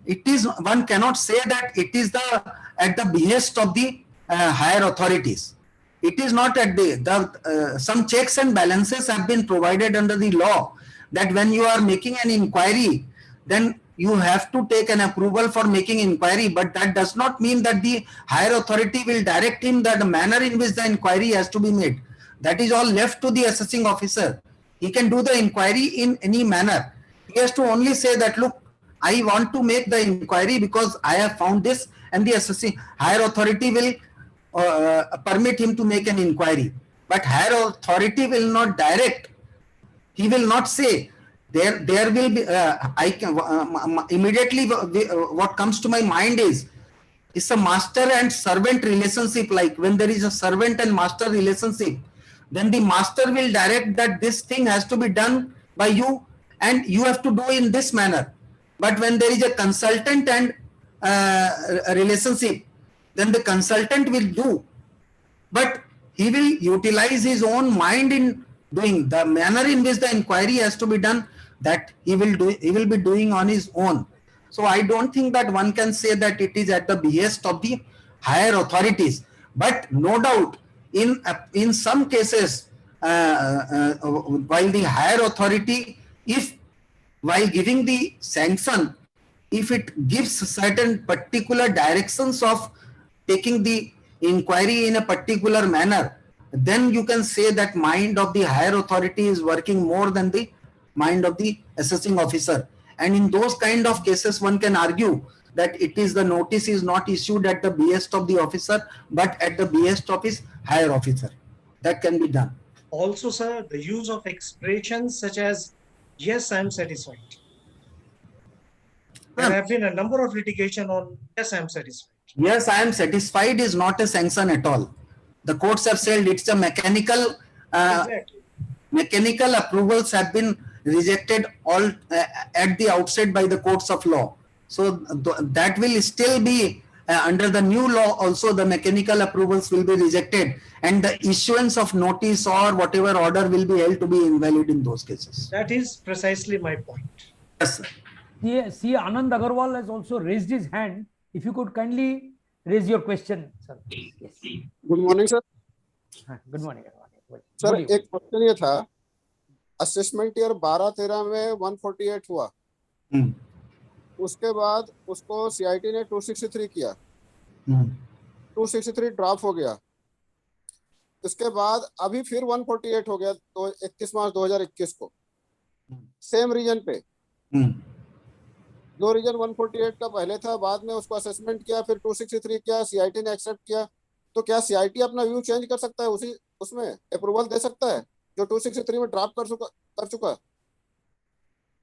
it is, one cannot say that it is at the behest of the higher authorities. It is not at some checks and balances have been provided under the law that when you are making an inquiry, then you have to take an approval for making inquiry, but that does not mean that the higher authority will direct him that the manner in which the inquiry has to be made. That is all left to the assessing officer. He can do the inquiry in any manner. He has to only say that, look, I want to make the inquiry because I have found this, and the assessing higher authority will permit him to make an inquiry. But higher authority will not direct. He will not say, there will be, immediately what comes to my mind is, it's a master and servant relationship. Like when there is a servant and master relationship, then the master will direct that this thing has to be done by you and you have to do in this manner. But when there is a consultant and a relationship, then the consultant will do, but he will utilize his own mind in doing the manner in which the inquiry has to be done, that he will be doing on his own. So I don't think that one can say that it is at the behest of the higher authorities. But no doubt, in some cases, while the higher authority, if while giving the sanction, if it gives certain particular directions of taking the inquiry in a particular manner, then you can say that mind of the higher authority is working more than the mind of the assessing officer. And in those kind of cases, one can argue that it is the notice is not issued at the behest of the officer, but at the behest of his higher officer. That can be done. Also, sir, the use of expressions such as, yes, I am satisfied. There have been a number of litigation on, yes, I am satisfied. Yes, I am satisfied is not a sanction at all. The courts have said it's a mechanical, Exactly. mechanical approvals have been rejected all at the outset by the courts of law. So that will still be under the new law also, the mechanical approvals will be rejected and the issuance of notice or whatever order will be held to be invalid in those cases. That is precisely my point. Yes, sir. See, Anand Agarwal has also raised his hand. If you could kindly raise your question, sir. Yes. Good morning sir Good morning. Sir बोलिए। एक question ये था assessment year 12-13 में 148 हुआ हम्म, उसके बाद उसको CIT ने 263 किया हम्म, 263 ड्रॉप हो गया उसके बाद अभी फिर 148 हो गया तो 31 मार्च 2021 को सेम रीजन पे हम्म। जो रीजन 148 का पहले था बाद में उसको असेसमेंट किया फिर 263 किया सीआईटी ने एक्सेप्ट किया तो क्या सीआईटी अपना व्यू चेंज कर सकता है उसी उसमें अप्रूवल दे सकता है जो 263 में ड्रॉप कर चुका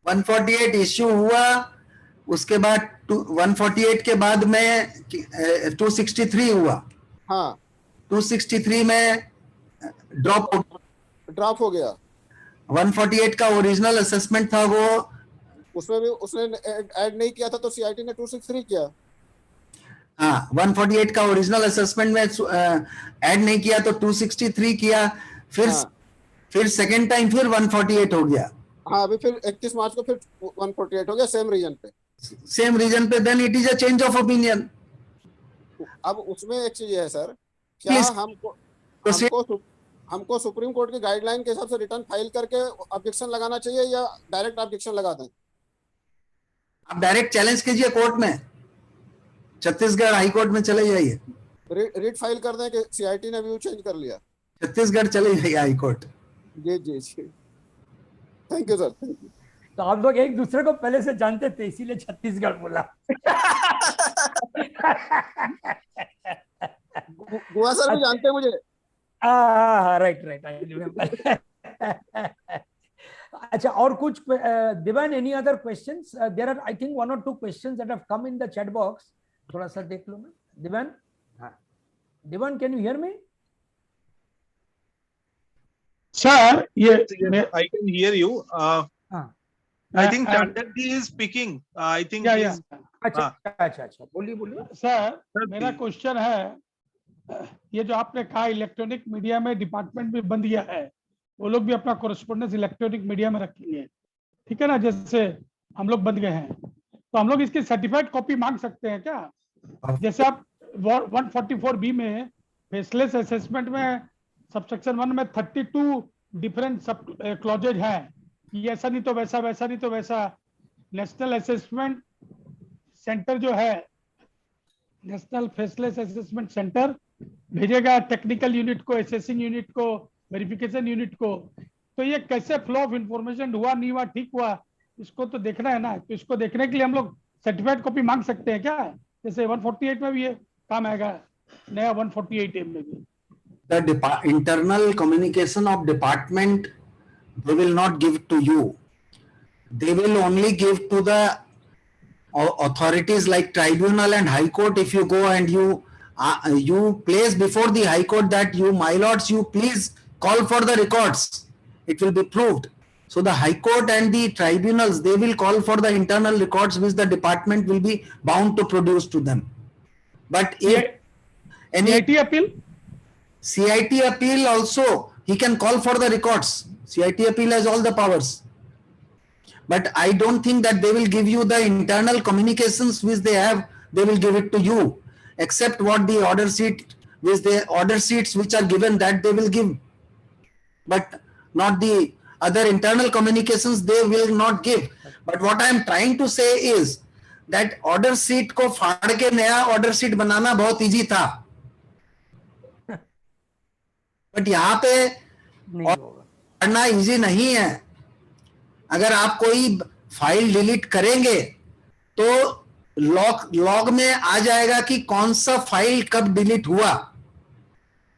148 इश्यू हुआ उसके बाद 148 के बाद में 263 हुआ हाँ 263 में ड्रॉप हो गया 148 का ओरिजिनल असेसमेंट था वो उसमें भी उसने ऐड नहीं किया था तो सीआईटी ने 263 किया हाँ 148 का ओरिजिनल असेसमेंट में ऐड नहीं किया तो 263 किया फिर हाँ। फिर सेकेंड टाइम फिर 148 हो गया हाँ अभी फिर 31 मार्च को फिर 148 हो गया सेम रीजन पे then it is a change of opinion अब उसमें एक चीज है सर क्या Please. हमको सुप्रीम कोर्ट की गाइडलाइन के हिसाब से रिटर्न फाइल करके ऑब्जेक्शन लगाना चाहिए या डायरेक्ट ऑब्जेक्शन लगा दें आप डायरेक्ट चैलेंज कीजिए कोर्ट में छत्तीसगढ़ हाई कोर्ट में चले जाइए रिट फाइल कर दें कि सीआईटी ने व्यू चेंज कर लिया छत्तीसगढ़ चले जाइए हाई कोर्ट जी जी जी thank you sir thank you तो आप लोग एक दूसरे को पहले से जानते थे इसीलिए छत्तीसगढ़ बोला। गुआ सर भी जानते हैं मुझे राइट राइट आई रिमेम्बर। अच्छा और कुछ Diwan any other questions there are I think 1 or 2 questions that have come in the chat box थोड़ा सा देख लो मैं दिवान। हाँ Diwan can you hear me Sir, I can hear you. I think Chandrakji is speaking. I think yeah, he's- yeah. अच्छा अच्छा अच्छा बोलिए बोलिए। सर मेरा क्वेश्चन है ये जो आपने कहा इलेक्ट्रॉनिक मीडिया में डिपार्टमेंट भी बंद किया है वो लोग भी अपना कोरेस्पोंडेंस इलेक्ट्रॉनिक मीडिया में रखेंगे ठीक है ना जैसे हम लोग बंद गए हैं तो हम लोग इसकी सर्टिफाइड कॉपी मांग सकते हैं क्या जैसे आप 144B में फेसलेस असेसमेंट में सबसेक्शन 1 में 32 डिफरेंट सब क्लॉजेज हैं कि ऐसा नहीं तो वैसा वैसा नहीं तो वैसा नेशनल असेसमेंट सेंटर जो है नेशनल फेसलेस असेसमेंट सेंटर भेजेगा टेक्निकल यूनिट को असेसिंग यूनिट को वेरिफिकेशन यूनिट को तो ये कैसे फ्लो ऑफ इंफॉर्मेशन हुआ नहीं हुआ ठीक हुआ इसको तो देखना है ना तो इसको देखने के लिए हम लोग सर्टिफाइड कॉपी मांग सकते हैं क्या जैसे 148 में भी ये काम आएगा नया 148 में भी the internal communication of department they will not give to you they will only give to the authorities like tribunal and high court if you go and you place before the high court that you my lords you please call for the records it will be proved so the high court and the tribunals they will call for the internal records which the department will be bound to produce to them but if any CIT appeal also he can call for the records CIT appeal has all the powers but I don't think that they will give you the internal communications which they have. They will give it to you, except what the order sheet, with the order sheets which are given, that they will give, but not the other internal communications they will not give. But what I am trying to say is that order sheet को फाड़ के नया order sheet बनाना बहुत easy था, but यहाँ पे नहीं होगा। पढ़ना इजी नहीं है। अगर आप कोई फाइल डिलीट करेंगे तो लॉग में आ जाएगा कि कौन सा फाइल कब डिलीट हुआ,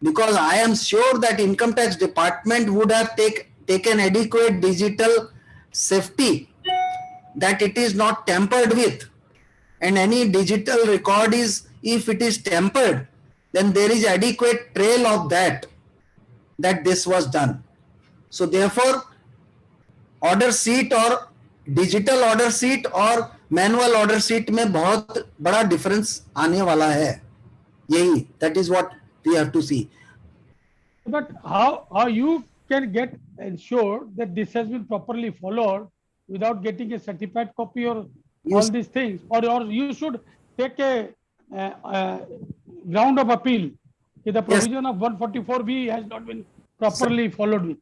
because I am sure that income tax department would have taken adequate digital safety, that it is not tampered with, and any digital record is, if it is tampered, then there is adequate trail of that this was done. So therefore, order sheet or digital order sheet और manual order sheet में बहुत बड़ा difference आने वाला है, यही, that is what we have to see. But how you can get ensure that this has been properly followed without getting a certified copy or Yes. all these things, or you should take a ground of appeal if the provision of 144B has not been properly followed with.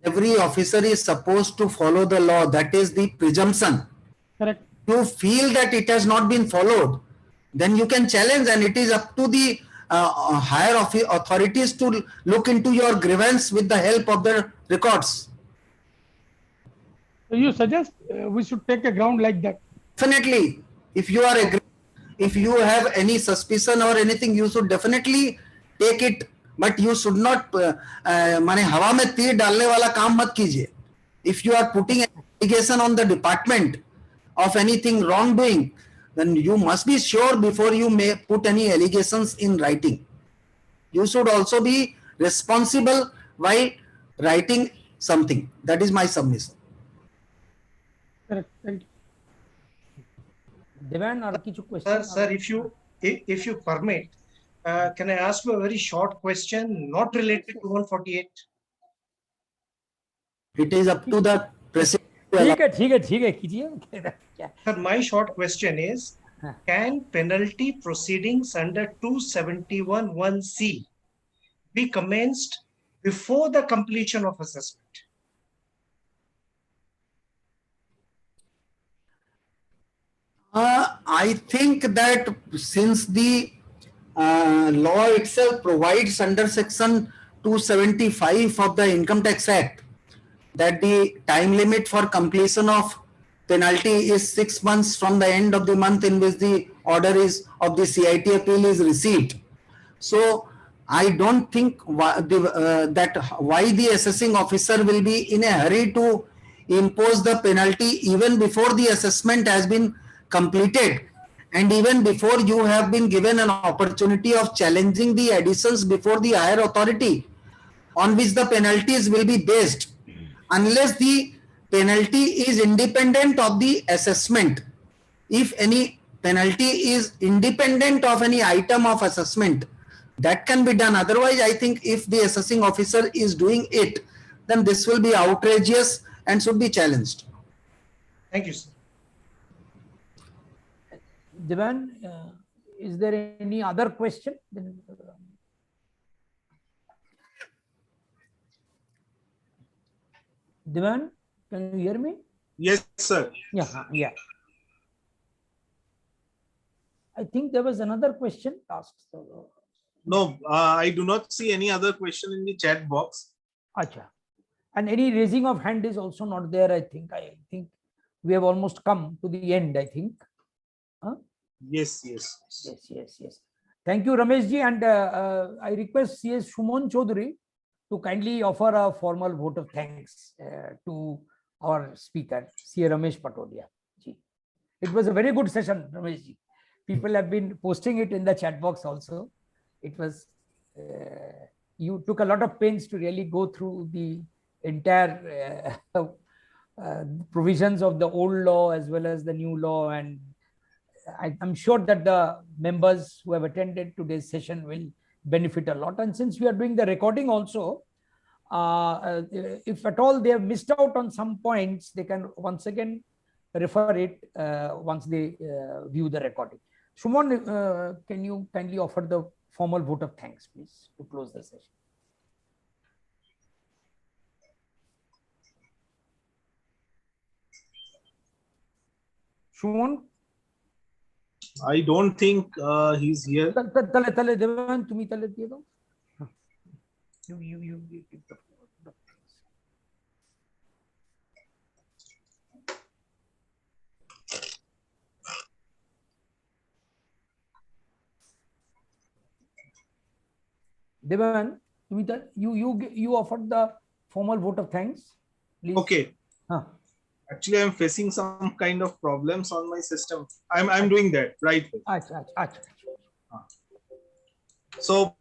Every officer is supposed to follow the law, that is the presumption. Correct. You feel that it has not been followed, then you can challenge, and it is up to the higher authorities to look into your grievance with the help of the records. So you suggest we should take a ground like that. Definitely, if you are if you have any suspicion or anything, you should definitely take it, but you should not माने हवा में तीर डालने वाला काम मत कीजिए. If you are putting an allegation on the department of anything wrongdoing, then you must be sure before you may put any allegations in writing. You should also be responsible while writing something. That is my submission. Correct. Thank you. Devan, or kichu question? Sir, if you permit, can I ask you a very short question, not related to 148? It is up to the president. ठीक है कीजिए। Sir, my short question is, can penalty proceedings under 271(1)(c) be commenced before the completion of assessment? I think that since the law itself provides under section 275 of the Income Tax Act that the time limit for completion of penalty is 6 months from the end of the month in which the order is of the CIT appeal is received. So I don't think why the assessing officer will be in a hurry to impose the penalty even before the assessment has been completed, and even before you have been given an opportunity of challenging the additions before the higher authority on which the penalties will be based, unless the penalty is independent of the assessment. If any penalty is independent of any item of assessment, that can be done. Otherwise, I think if the assessing officer is doing it, then this will be outrageous and should be challenged. Thank you, sir. Devan, is there any other question? Devan, can you hear me? Yes, sir. Yeah. I think there was another question asked. No, I do not see any other question in the chat box. Acha. And any raising of hand is also not there, I think. I think we have almost come to the end, I think. Huh? Yes. Yes. Thank you, Ramesh ji. And I request CS Shumon Chaudhary to kindly offer a formal vote of thanks to our speaker, CA Ramesh Patodia ji. It was a very good session, Ramesh ji. People have been posting it in the chat box also. It was, you took a lot of pains to really go through the entire provisions of the old law as well as the new law, and I'm sure that the members who have attended today's session will benefit a lot. And since we are doing the recording also, if at all they have missed out on some points, they can once again refer it once they view the recording. Shumon, can you kindly offer the formal vote of thanks, please, to close the session? Shumon, I don't think he's here. tale Devan, tumi tale diye do. You give the thanks. Devan, you offered the formal vote of thanks, please. Okay. Huh. Actually, I'm facing some kind of problems on my system. I'm doing that right. Acha. So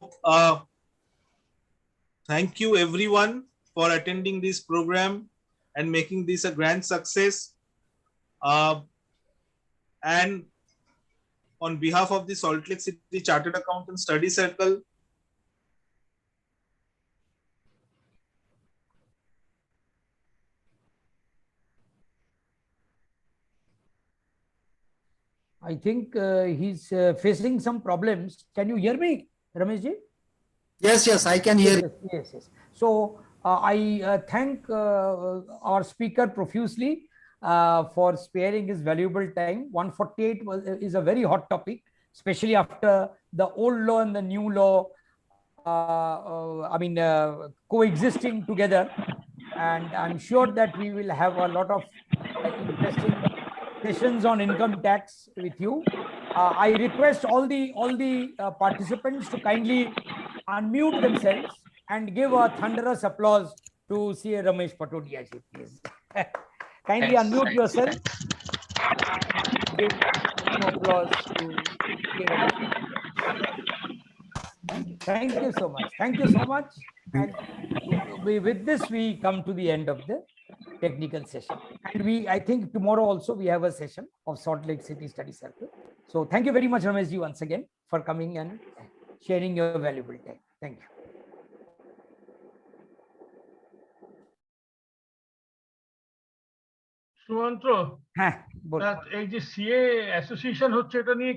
thank you everyone for attending this program and making this a grand success. And on behalf of the Salt Lake City Chartered Accountant Study Circle, I think he's facing some problems. Can you hear me, Ramesh ji? Yes, I can hear you. Yes. So I thank our speaker profusely for sparing his valuable time. 148 is a very hot topic, especially after the old law and the new law, coexisting together. And I'm sure that we will have a lot of interesting sessions on income tax with you. I request all the participants to kindly unmute themselves and give a thunderous applause to CA Ramesh Patodia ji, please. Kindly Thanks. unmute yourself. Give some applause to CA Ramesh. Thank you so much. Thank you so much. And with this, we come to the end of the technical session. And I think tomorrow also we have a session of Salt Lake City Study Circle. So thank you very much, Ramesh ji, once again for coming and sharing your valuable time. Thank you. Sumantra হ্যাঁ বলুন। এই যে CA association হচ্ছে এটা নিয়ে